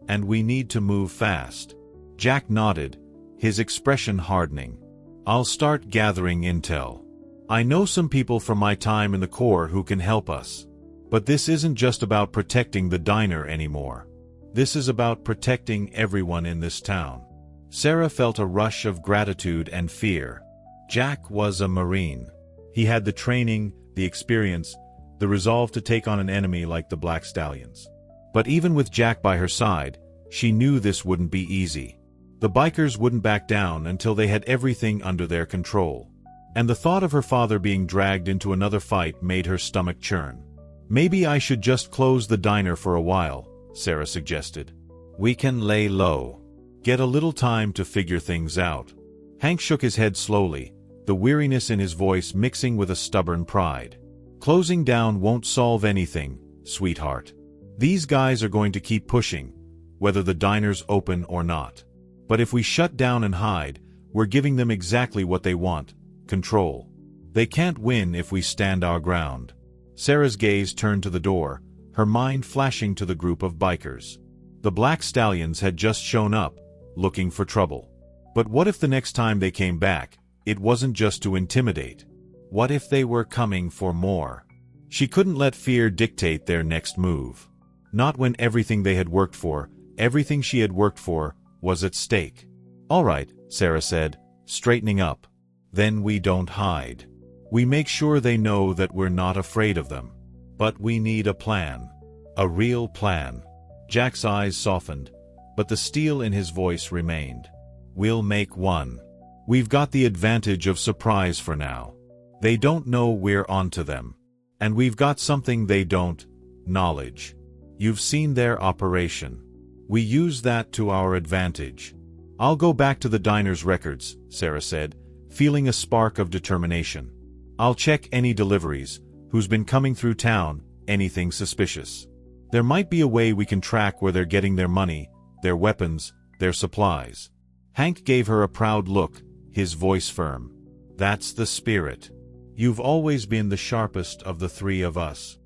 And we need to move fast. Jack nodded, his expression hardening. I'll start gathering intel. I know some people from my time in the Corps who can help us. But this isn't just about protecting the diner anymore. This is about protecting everyone in this town. Sarah felt a rush of gratitude and fear. Jack was a Marine. He had the training, the experience, the resolve to take on an enemy like the Black Stallions. But even with Jack by her side, she knew this wouldn't be easy. The bikers wouldn't back down until they had everything under their control. And the thought of her father being dragged into another fight made her stomach churn. Maybe I should just close the diner for a while, Sarah suggested. We can lay low. Get a little time to figure things out. Hank shook his head slowly, the weariness in his voice mixing with a stubborn pride. Closing down won't solve anything, sweetheart. These guys are going to keep pushing, whether the diner's open or not. But if we shut down and hide, we're giving them exactly what they want, control. They can't win if we stand our ground. Sarah's gaze turned to the door, her mind flashing to the group of bikers. The Black Stallions had just shown up, looking for trouble. But what if the next time they came back, it wasn't just to intimidate? What if they were coming for more? She couldn't let fear dictate their next move. Not when everything they had worked for, everything she had worked for, was at stake. All right, Sarah said, straightening up. Then we don't hide. We make sure they know that we're not afraid of them. But we need a plan. A real plan. Jack's eyes softened, but the steel in his voice remained. We'll make one. We've got the advantage of surprise for now. They don't know we're onto them. And we've got something they don't, knowledge. You've seen their operation. We use that to our advantage. I'll go back to the diner's records, Sarah said, feeling a spark of determination. I'll check any deliveries, who's been coming through town, anything suspicious. There might be a way we can track where they're getting their money, their weapons, their supplies. Hank gave her a proud look, his voice firm. That's the spirit. You've always been the sharpest of the three of us.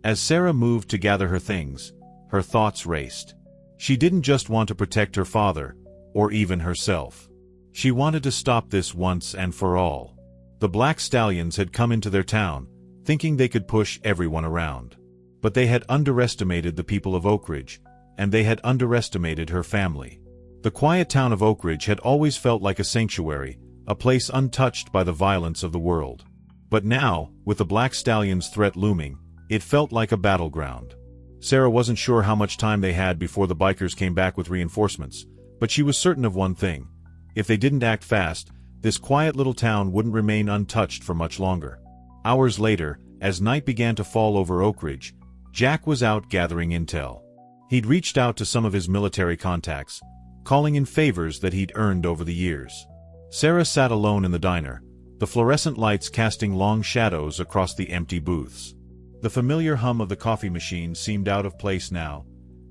As Sarah moved to gather her things, her thoughts raced. She didn't just want to protect her father, or even herself. She wanted to stop this once and for all. The Black Stallions had come into their town, thinking they could push everyone around. But they had underestimated the people of Oak Ridge, and they had underestimated her family. The quiet town of Oak Ridge had always felt like a sanctuary, a place untouched by the violence of the world. But now, with the Black Stallions' threat looming, it felt like a battleground. Sarah wasn't sure how much time they had before the bikers came back with reinforcements, but she was certain of one thing. If they didn't act fast, this quiet little town wouldn't remain untouched for much longer. Hours later, as night began to fall over Oak Ridge, Jack was out gathering intel. He'd reached out to some of his military contacts, calling in favors that he'd earned over the years. Sarah sat alone in the diner, the fluorescent lights casting long shadows across the empty booths. The familiar hum of the coffee machine seemed out of place now,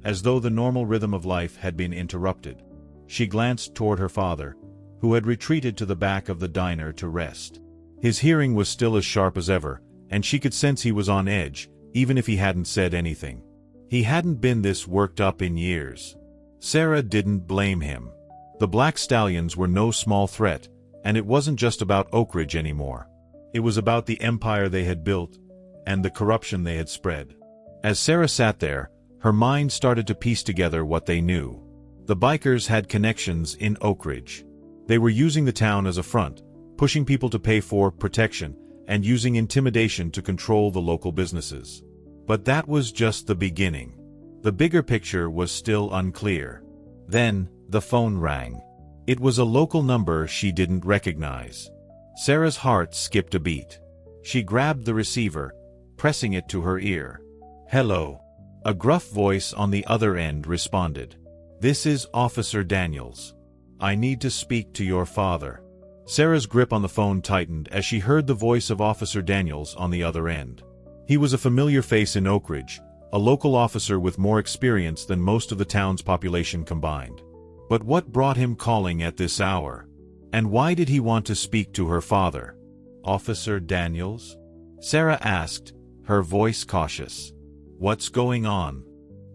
as though the normal rhythm of life had been interrupted. She glanced toward her father, who had retreated to the back of the diner to rest. His hearing was still as sharp as ever, and she could sense he was on edge, even if he hadn't said anything. He hadn't been this worked up in years. Sarah didn't blame him. The Black Stallions were no small threat, and it wasn't just about Oak Ridge anymore. It was about the empire they had built, and the corruption they had spread. As Sarah sat there, her mind started to piece together what they knew. The bikers had connections in Oak Ridge. They were using the town as a front, pushing people to pay for protection, and using intimidation to control the local businesses. But that was just the beginning. The bigger picture was still unclear. Then, the phone rang. It was a local number she didn't recognize. Sarah's heart skipped a beat. She grabbed the receiver, pressing it to her ear. "Hello." A gruff voice on the other end responded. "This is Officer Daniels. I need to speak to your father." Sarah's grip on the phone tightened as she heard the voice of Officer Daniels on the other end. He was a familiar face in Oak Ridge, a local officer with more experience than most of the town's population combined. But what brought him calling at this hour? And why did he want to speak to her father? "Officer Daniels?" Sarah asked, her voice cautious. "What's going on?"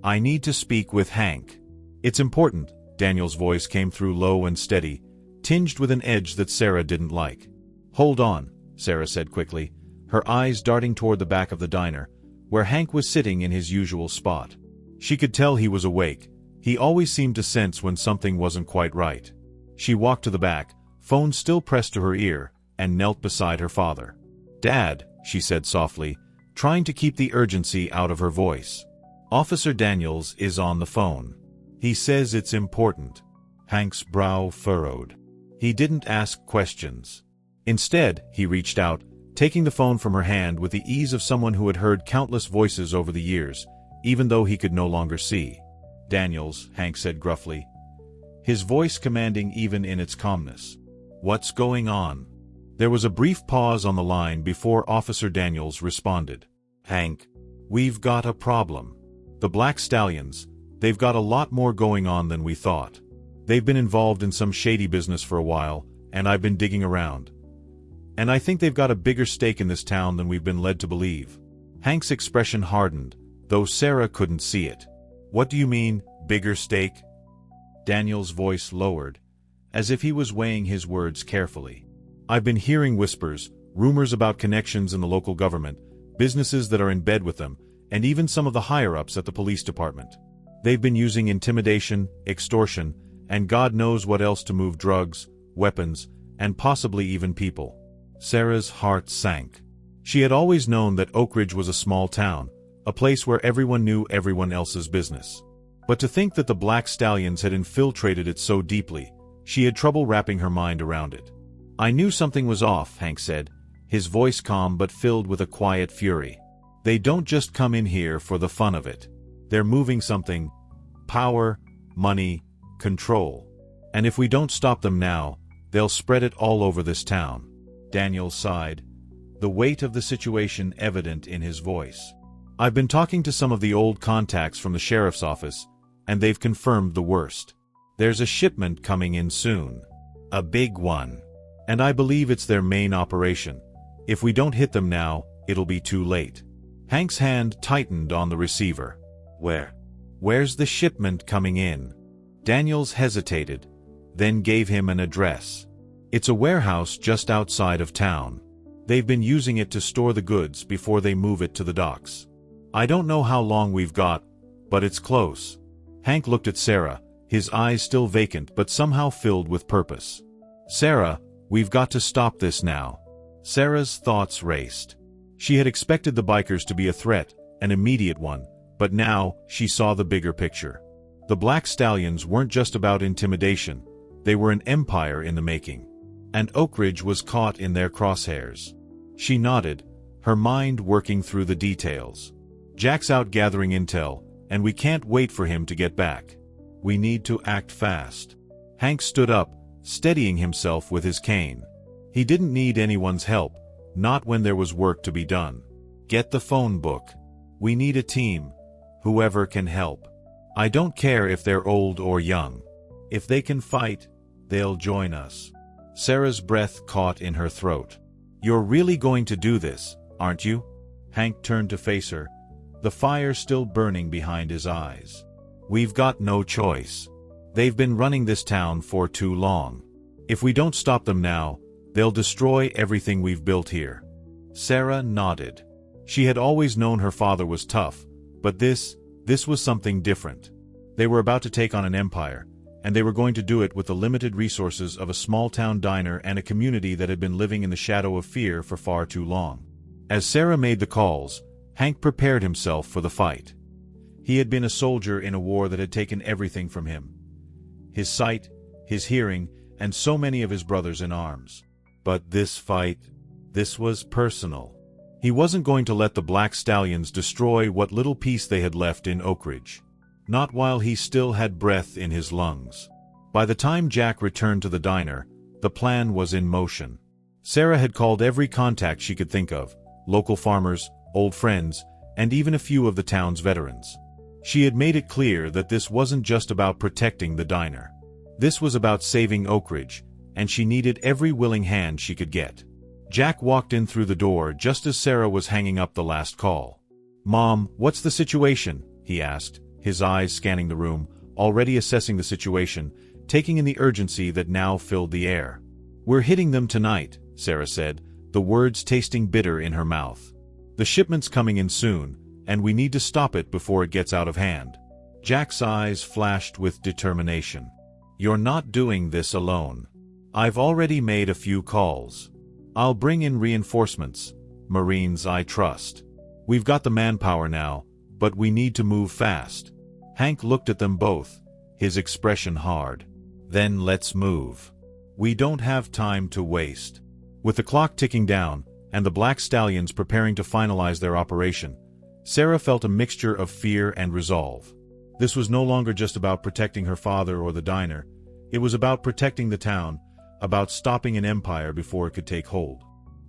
"I need to speak with Hank." "It's important." Daniel's voice came through low and steady, tinged with an edge that Sarah didn't like. "Hold on," Sarah said quickly, her eyes darting toward the back of the diner, where Hank was sitting in his usual spot. She could tell he was awake. He always seemed to sense when something wasn't quite right. She walked to the back, phone still pressed to her ear, and knelt beside her father. "Dad," she said softly, trying to keep the urgency out of her voice. "Officer Daniels is on the phone. He says it's important." Hank's brow furrowed. He didn't ask questions. Instead, he reached out, taking the phone from her hand with the ease of someone who had heard countless voices over the years, even though he could no longer see. "Daniels," Hank said gruffly, his voice commanding even in its calmness. "What's going on?" There was a brief pause on the line before Officer Daniels responded. "Hank, we've got a problem. The Black Stallions, they've got a lot more going on than we thought. They've been involved in some shady business for a while, and I've been digging around. And I think they've got a bigger stake in this town than we've been led to believe." Hank's expression hardened, though Sarah couldn't see it. "What do you mean, bigger stake?" Daniel's voice lowered, as if he was weighing his words carefully. "I've been hearing whispers, rumors about connections in the local government, businesses that are in bed with them, and even some of the higher-ups at the police department. They've been using intimidation, extortion, and God knows what else to move drugs, weapons, and possibly even people." Sarah's heart sank. She had always known that Oak Ridge was a small town, a place where everyone knew everyone else's business. But to think that the Black Stallions had infiltrated it so deeply, she had trouble wrapping her mind around it. "I knew something was off," Hank said, his voice calm but filled with a quiet fury. "They don't just come in here for the fun of it. They're moving something. Power, money, control. And if we don't stop them now, they'll spread it all over this town." Daniel sighed, the weight of the situation evident in his voice. "I've been talking to some of the old contacts from the sheriff's office, and they've confirmed the worst. There's a shipment coming in soon. A big one. And I believe it's their main operation. If we don't hit them now, it'll be too late." Hank's hand tightened on the receiver. Where's the shipment coming in?" Daniels hesitated, then gave him an address. "It's a warehouse just outside of town. They've been using it to store the goods before they move it to the docks. I don't know how long we've got, but it's close." Hank looked at Sarah, his eyes still vacant but somehow filled with purpose. "Sarah, we've got to stop this now." Sarah's thoughts raced. She had expected the bikers to be a threat, an immediate one, but now she saw the bigger picture. The Black Stallions weren't just about intimidation, they were an empire in the making. And Oak Ridge was caught in their crosshairs. She nodded, her mind working through the details. "Jack's out gathering intel, and we can't wait for him to get back. We need to act fast." Hank stood up, steadying himself with his cane. He didn't need anyone's help, not when there was work to be done. "Get the phone book. We need a team. Whoever can help. I don't care if they're old or young. If they can fight, they'll join us." Sarah's breath caught in her throat. "You're really going to do this, aren't you?" Hank turned to face her, the fire still burning behind his eyes. "We've got no choice. They've been running this town for too long. If we don't stop them now, they'll destroy everything we've built here." Sarah nodded. She had always known her father was tough, but this was something different. They were about to take on an empire, and they were going to do it with the limited resources of a small-town diner and a community that had been living in the shadow of fear for far too long. As Sarah made the calls, Hank prepared himself for the fight. He had been a soldier in a war that had taken everything from him. His sight, his hearing, and so many of his brothers in arms. But this was personal. He wasn't going to let the Black Stallions destroy what little peace they had left in Oak Ridge. Not while he still had breath in his lungs. By the time Jack returned to the diner, the plan was in motion. Sarah had called every contact she could think of, local farmers, old friends, and even a few of the town's veterans. She had made it clear that this wasn't just about protecting the diner. This was about saving Oak Ridge, and she needed every willing hand she could get. Jack walked in through the door just as Sarah was hanging up the last call. "Mom, what's the situation?" he asked, his eyes scanning the room, already assessing the situation, taking in the urgency that now filled the air. "We're hitting them tonight," Sarah said, the words tasting bitter in her mouth. "The shipment's coming in soon, and we need to stop it before it gets out of hand." Jack's eyes flashed with determination. "You're not doing this alone. I've already made a few calls. I'll bring in reinforcements, Marines I trust. We've got the manpower now, but we need to move fast." Hank looked at them both, his expression hard. "Then let's move. We don't have time to waste." With the clock ticking down, and the Black Stallions preparing to finalize their operation, Sarah felt a mixture of fear and resolve. This was no longer just about protecting her father or the diner. It was about protecting the town, about stopping an empire before it could take hold.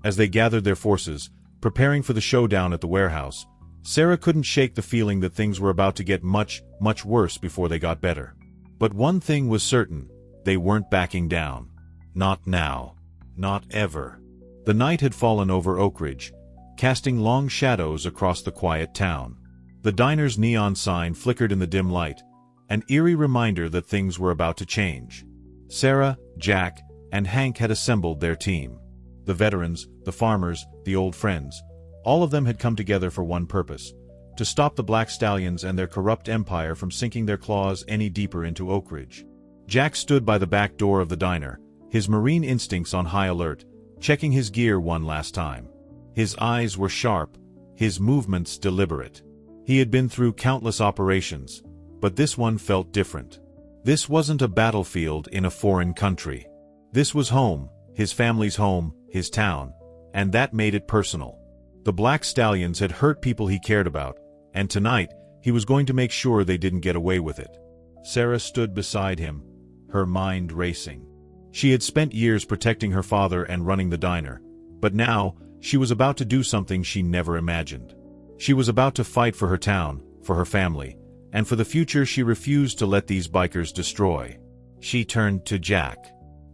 As they gathered their forces, preparing for the showdown at the warehouse, Sarah couldn't shake the feeling that things were about to get much, much worse before they got better. But one thing was certain, they weren't backing down. Not now. Not ever. The night had fallen over Oak Ridge, casting long shadows across the quiet town. The diner's neon sign flickered in the dim light, an eerie reminder that things were about to change. Sarah, Jack, and Hank had assembled their team. The veterans, the farmers, the old friends, all of them had come together for one purpose: to stop the Black Stallions and their corrupt empire from sinking their claws any deeper into Oak Ridge. Jack stood by the back door of the diner, his marine instincts on high alert, checking his gear one last time. His eyes were sharp, his movements deliberate. He had been through countless operations, but this one felt different. This wasn't a battlefield in a foreign country. This was home, his family's home, his town, and that made it personal. The Black Stallions had hurt people he cared about, and tonight, he was going to make sure they didn't get away with it. Sarah stood beside him, her mind racing. She had spent years protecting her father and running the diner, but now, she was about to do something she never imagined. She was about to fight for her town, for her family, and for the future she refused to let these bikers destroy. She turned to Jack.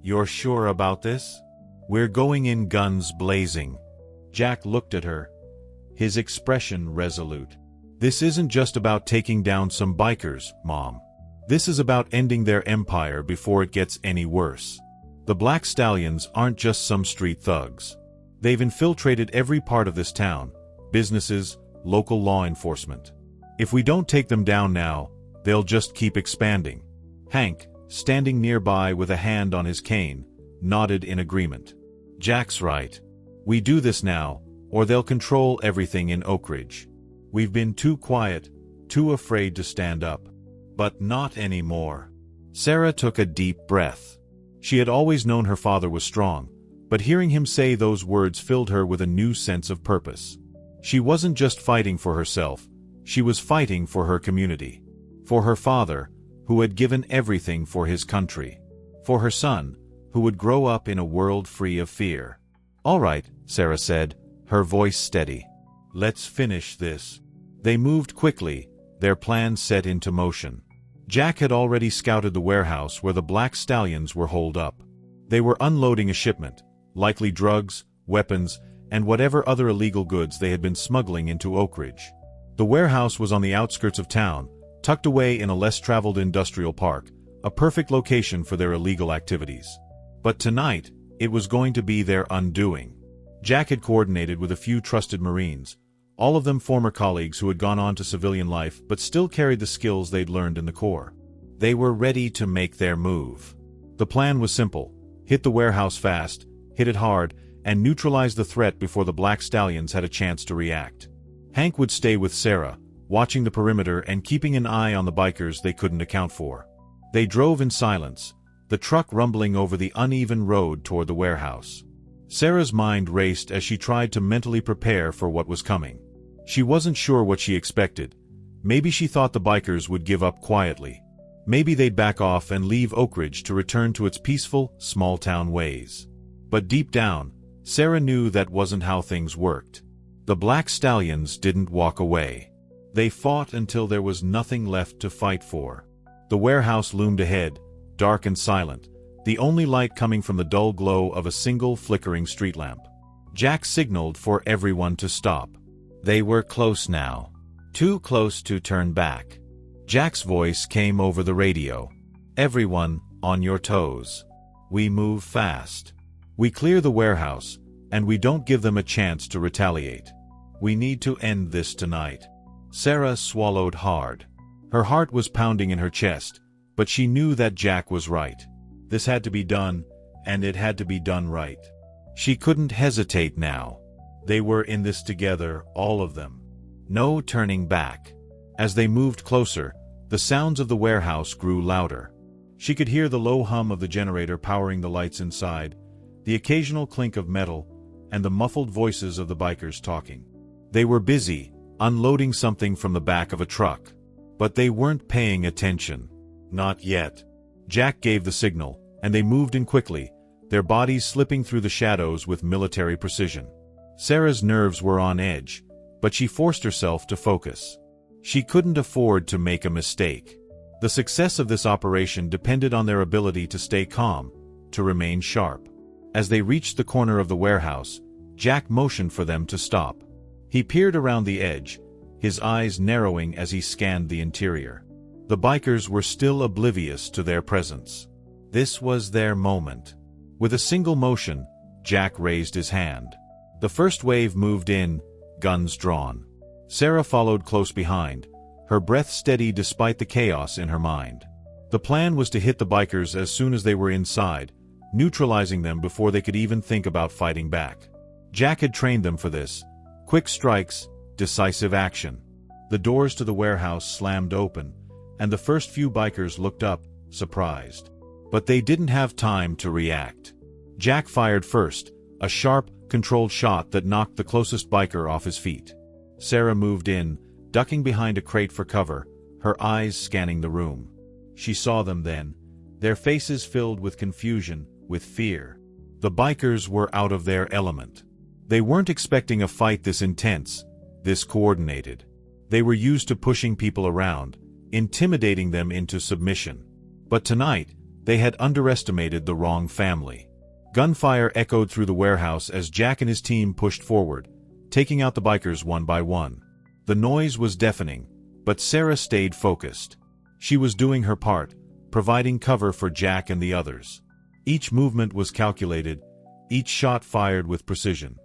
"You're sure about this? We're going in guns blazing." Jack looked at her, his expression resolute. "This isn't just about taking down some bikers, Mom. This is about ending their empire before it gets any worse. The Black Stallions aren't just some street thugs. They've infiltrated every part of this town, businesses, local law enforcement. If we don't take them down now, they'll just keep expanding." Hank, standing nearby with a hand on his cane, nodded in agreement. "Jack's right. We do this now, or they'll control everything in Oak Ridge. We've been too quiet, too afraid to stand up. But not anymore." Sarah took a deep breath. She had always known her father was strong, but hearing him say those words filled her with a new sense of purpose. She wasn't just fighting for herself, she was fighting for her community. For her father, who had given everything for his country. For her son, who would grow up in a world free of fear. "All right," Sarah said, her voice steady. "Let's finish this." They moved quickly, their plan set into motion. Jack had already scouted the warehouse where the Black Stallions were holed up. They were unloading a shipment, likely drugs, weapons, and whatever other illegal goods they had been smuggling into Oak Ridge. The warehouse was on the outskirts of town, tucked away in a less-traveled industrial park, a perfect location for their illegal activities. But tonight, it was going to be their undoing. Jack had coordinated with a few trusted Marines, all of them former colleagues who had gone on to civilian life but still carried the skills they'd learned in the Corps. They were ready to make their move. The plan was simple: hit the warehouse fast, hit it hard, and neutralize the threat before the Black Stallions had a chance to react. Hank would stay with Sarah, watching the perimeter and keeping an eye on the bikers they couldn't account for. They drove in silence, the truck rumbling over the uneven road toward the warehouse. Sarah's mind raced as she tried to mentally prepare for what was coming. She wasn't sure what she expected. Maybe she thought the bikers would give up quietly. Maybe they'd back off and leave Oak Ridge to return to its peaceful, small-town ways. But deep down, Sarah knew that wasn't how things worked. The Black Stallions didn't walk away. They fought until there was nothing left to fight for. The warehouse loomed ahead, dark and silent, the only light coming from the dull glow of a single flickering street lamp. Jack signaled for everyone to stop. They were close now. Too close to turn back. Jack's voice came over the radio. "Everyone, on your toes. We move fast. We clear the warehouse, and we don't give them a chance to retaliate. We need to end this tonight." Sarah swallowed hard. Her heart was pounding in her chest, but she knew that Jack was right. This had to be done, and it had to be done right. She couldn't hesitate now. They were in this together, all of them. No turning back. As they moved closer, the sounds of the warehouse grew louder. She could hear the low hum of the generator powering the lights inside, the occasional clink of metal, and the muffled voices of the bikers talking. They were busy, unloading something from the back of a truck. But they weren't paying attention. Not yet. Jack gave the signal, and they moved in quickly, their bodies slipping through the shadows with military precision. Sarah's nerves were on edge, but she forced herself to focus. She couldn't afford to make a mistake. The success of this operation depended on their ability to stay calm, to remain sharp. As they reached the corner of the warehouse, Jack motioned for them to stop. He peered around the edge, his eyes narrowing as he scanned the interior. The bikers were still oblivious to their presence. This was their moment. With a single motion, Jack raised his hand. The first wave moved in, guns drawn. Sarah followed close behind, her breath steady despite the chaos in her mind. The plan was to hit the bikers as soon as they were inside, neutralizing them before they could even think about fighting back. Jack had trained them for this. Quick strikes, decisive action. The doors to the warehouse slammed open, and the first few bikers looked up, surprised. But they didn't have time to react. Jack fired first, a sharp, controlled shot that knocked the closest biker off his feet. Sarah moved in, ducking behind a crate for cover, her eyes scanning the room. She saw them then, their faces filled with confusion, with fear. The bikers were out of their element. They weren't expecting a fight this intense, this coordinated. They were used to pushing people around, intimidating them into submission. But tonight, they had underestimated the wrong family. Gunfire echoed through the warehouse as Jack and his team pushed forward, taking out the bikers one by one. The noise was deafening, but Sarah stayed focused. She was doing her part, providing cover for Jack and the others. Each movement was calculated, each shot fired with precision.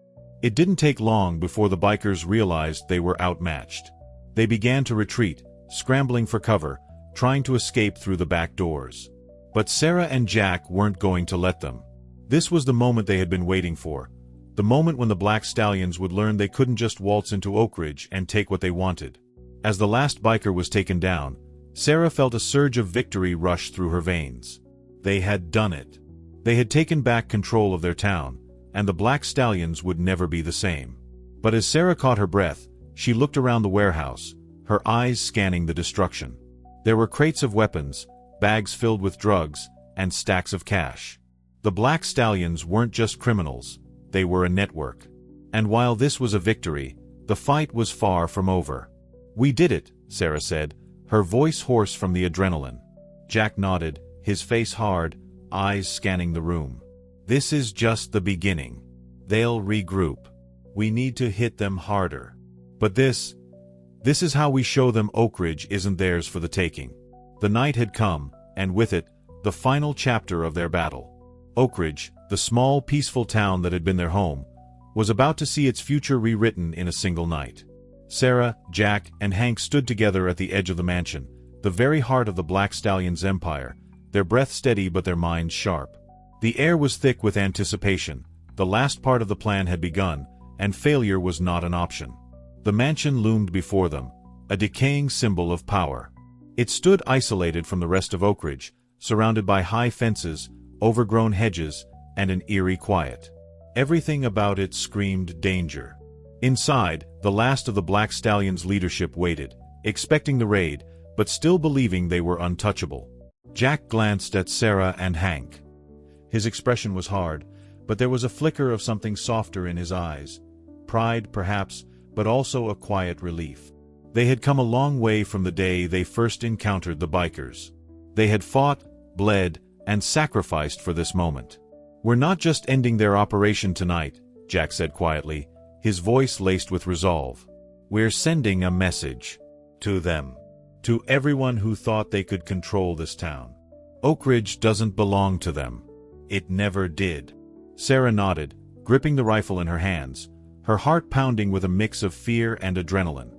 It didn't take long before the bikers realized they were outmatched. They began to retreat, scrambling for cover, trying to escape through the back doors. But Sarah and Jack weren't going to let them. This was the moment they had been waiting for, the moment when the Black Stallions would learn they couldn't just waltz into Oak Ridge and take what they wanted. As the last biker was taken down, Sarah felt a surge of victory rush through her veins. They had done it. They had taken back control of their town, and the Black Stallions would never be the same. But as Sarah caught her breath, she looked around the warehouse, her eyes scanning the destruction. There were crates of weapons, bags filled with drugs, and stacks of cash. The Black Stallions weren't just criminals, they were a network. And while this was a victory, the fight was far from over. "We did it," Sarah said, her voice hoarse from the adrenaline. Jack nodded, his face hard, eyes scanning the room. "This is just the beginning. They'll regroup. We need to hit them harder. But this is how we show them Oak Ridge isn't theirs for the taking." The night had come, and with it, the final chapter of their battle. Oak Ridge, the small, peaceful town that had been their home, was about to see its future rewritten in a single night. Sarah, Jack, and Hank stood together at the edge of the mansion, the very heart of the Black Stallions' empire, their breath steady but their minds sharp. The air was thick with anticipation. The last part of the plan had begun, and failure was not an option. The mansion loomed before them, a decaying symbol of power. It stood isolated from the rest of Oak Ridge, surrounded by high fences, overgrown hedges, and an eerie quiet. Everything about it screamed danger. Inside, the last of the Black Stallions' leadership waited, expecting the raid, but still believing they were untouchable. Jack glanced at Sarah and Hank. His expression was hard, but there was a flicker of something softer in his eyes. Pride, perhaps, but also a quiet relief. They had come a long way from the day they first encountered the bikers. They had fought, bled, and sacrificed for this moment. "We're not just ending their operation tonight," Jack said quietly, his voice laced with resolve. "We're sending a message. To them. To everyone who thought they could control this town. Oak Ridge doesn't belong to them. It never did." Sarah nodded, gripping the rifle in her hands, her heart pounding with a mix of fear and adrenaline.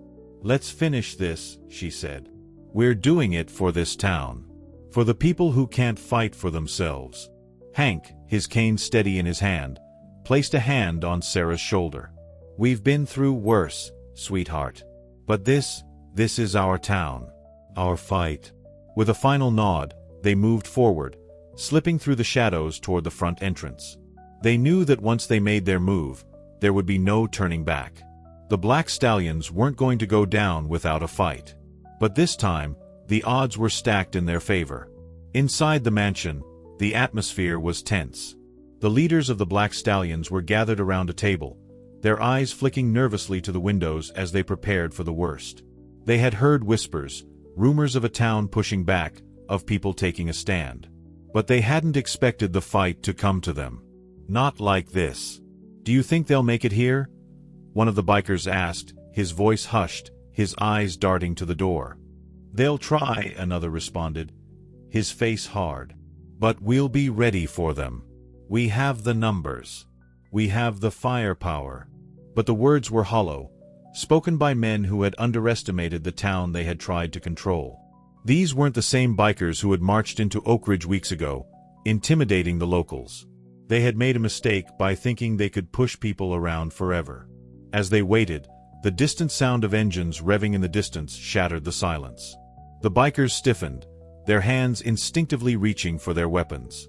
"Let's finish this," she said. "We're doing it for this town. For the people who can't fight for themselves." Hank, his cane steady in his hand, placed a hand on Sarah's shoulder. "We've been through worse, sweetheart. But this is our town. Our fight." With a final nod, they moved forward, slipping through the shadows toward the front entrance. They knew that once they made their move, there would be no turning back. The Black Stallions weren't going to go down without a fight. But this time, the odds were stacked in their favor. Inside the mansion, the atmosphere was tense. The leaders of the Black Stallions were gathered around a table, their eyes flicking nervously to the windows as they prepared for the worst. They had heard whispers, rumors of a town pushing back, of people taking a stand. But they hadn't expected the fight to come to them. Not like this. "Do you think they'll make it here?" one of the bikers asked, his voice hushed, his eyes darting to the door. "They'll try," another responded, his face hard. "But we'll be ready for them. We have the numbers. We have the firepower." But the words were hollow, spoken by men who had underestimated the town they had tried to control. These weren't the same bikers who had marched into Oak Ridge weeks ago, intimidating the locals. They had made a mistake by thinking they could push people around forever. As they waited, the distant sound of engines revving in the distance shattered the silence. The bikers stiffened, their hands instinctively reaching for their weapons.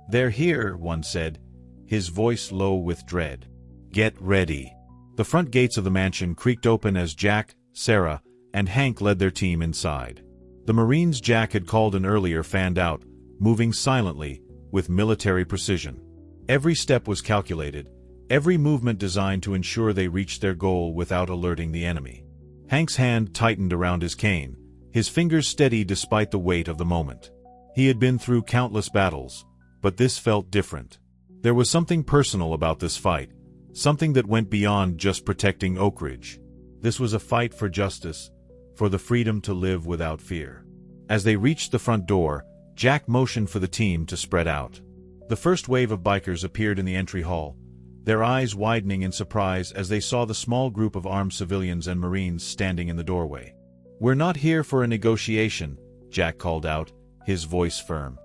"They're here," one said, his voice low with dread. "Get ready." The front gates of the mansion creaked open as Jack, Sarah, and Hank led their team inside. The Marines Jack had called in earlier fanned out, moving silently, with military precision. Every step was calculated, every movement designed to ensure they reached their goal without alerting the enemy. Hank's hand tightened around his cane, his fingers steady despite the weight of the moment. He had been through countless battles, but this felt different. There was something personal about this fight, something that went beyond just protecting Oak Ridge. This was a fight for justice, for the freedom to live without fear. As they reached the front door, Jack motioned for the team to spread out. The first wave of bikers appeared in the entry hall, their eyes widening in surprise as they saw the small group of armed civilians and Marines standing in the doorway. "We're not here for a negotiation," Jack called out, his voice firm.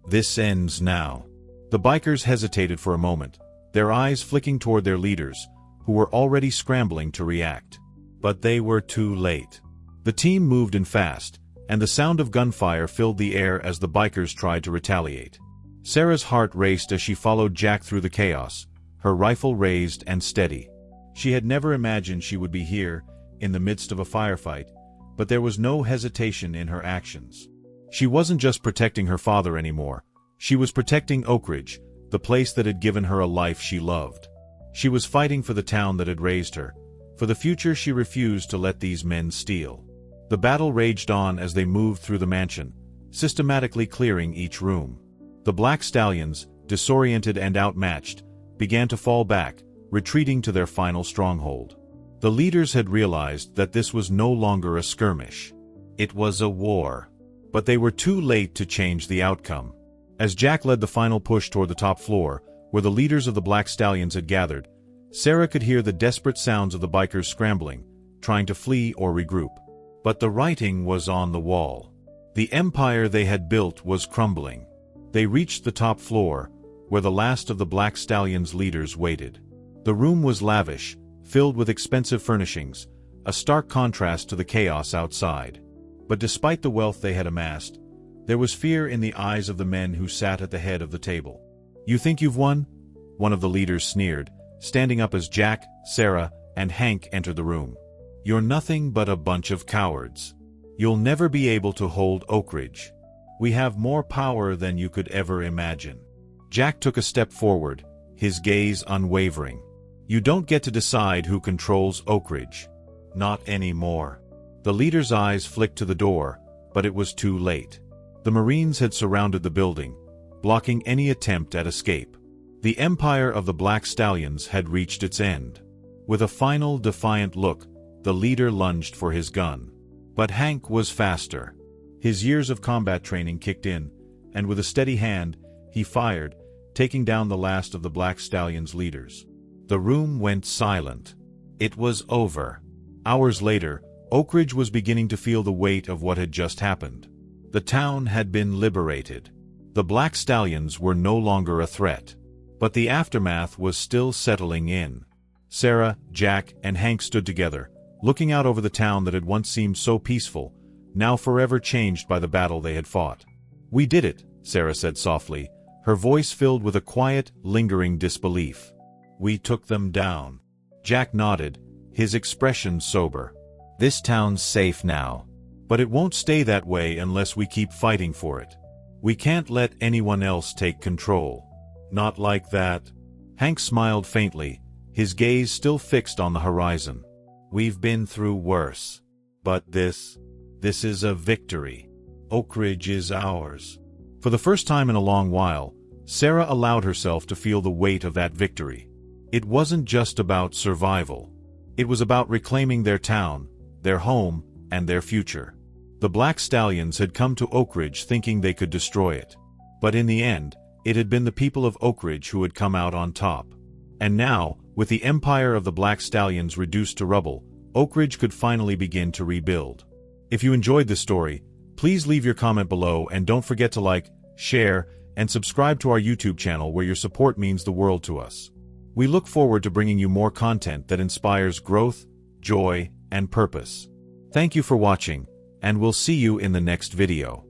"This ends now." The bikers hesitated for a moment, their eyes flicking toward their leaders, who were already scrambling to react. But they were too late. The team moved in fast, and the sound of gunfire filled the air as the bikers tried to retaliate. Sarah's heart raced as she followed Jack through the chaos, her rifle raised and steady. She had never imagined she would be here, in the midst of a firefight, but there was no hesitation in her actions. She wasn't just protecting her father anymore, she was protecting Oak Ridge, the place that had given her a life she loved. She was fighting for the town that had raised her, for the future she refused to let these men steal. The battle raged on as they moved through the mansion, systematically clearing each room. The Black Stallions, disoriented and outmatched, began to fall back, retreating to their final stronghold. The leaders had realized that this was no longer a skirmish. It was a war. But they were too late to change the outcome. As Jack led the final push toward the top floor, where the leaders of the Black Stallions had gathered, Sarah could hear the desperate sounds of the bikers scrambling, trying to flee or regroup. But the writing was on the wall. The empire they had built was crumbling. They reached the top floor, where the last of the Black Stallions' leaders waited. The room was lavish, filled with expensive furnishings, a stark contrast to the chaos outside. But despite the wealth they had amassed, there was fear in the eyes of the men who sat at the head of the table. "You think you've won?" one of the leaders sneered, standing up as Jack, Sarah, and Hank entered the room. "You're nothing but a bunch of cowards. You'll never be able to hold Oak Ridge. We have more power than you could ever imagine." Jack took a step forward, his gaze unwavering. "You don't get to decide who controls Oak Ridge. Not anymore." The leader's eyes flicked to the door, but it was too late. The Marines had surrounded the building, blocking any attempt at escape. The empire of the Black Stallions had reached its end. With a final defiant look, the leader lunged for his gun. But Hank was faster. His years of combat training kicked in, and with a steady hand, he fired, taking down the last of the Black Stallions' leaders. The room went silent. It was over. Hours later, Oak Ridge was beginning to feel the weight of what had just happened. The town had been liberated. The Black Stallions were no longer a threat. But the aftermath was still settling in. Sarah, Jack, and Hank stood together, looking out over the town that had once seemed so peaceful, now forever changed by the battle they had fought. "We did it," Sarah said softly, her voice filled with a quiet, lingering disbelief. "We took them down." Jack nodded, his expression sober. "This town's safe now. But it won't stay that way unless we keep fighting for it. We can't let anyone else take control." "Not like that." Hank smiled faintly, his gaze still fixed on the horizon. "We've been through worse. But this is a victory. Oak Ridge is ours." For the first time in a long while, Sarah allowed herself to feel the weight of that victory. It wasn't just about survival. It was about reclaiming their town, their home, and their future. The Black Stallions had come to Oak Ridge thinking they could destroy it. But in the end, it had been the people of Oak Ridge who had come out on top. And now, with the empire of the Black Stallions reduced to rubble, Oak Ridge could finally begin to rebuild. If you enjoyed this story, please leave your comment below and don't forget to like, share, and subscribe to our YouTube channel where your support means the world to us. We look forward to bringing you more content that inspires growth, joy, and purpose. Thank you for watching, and we'll see you in the next video.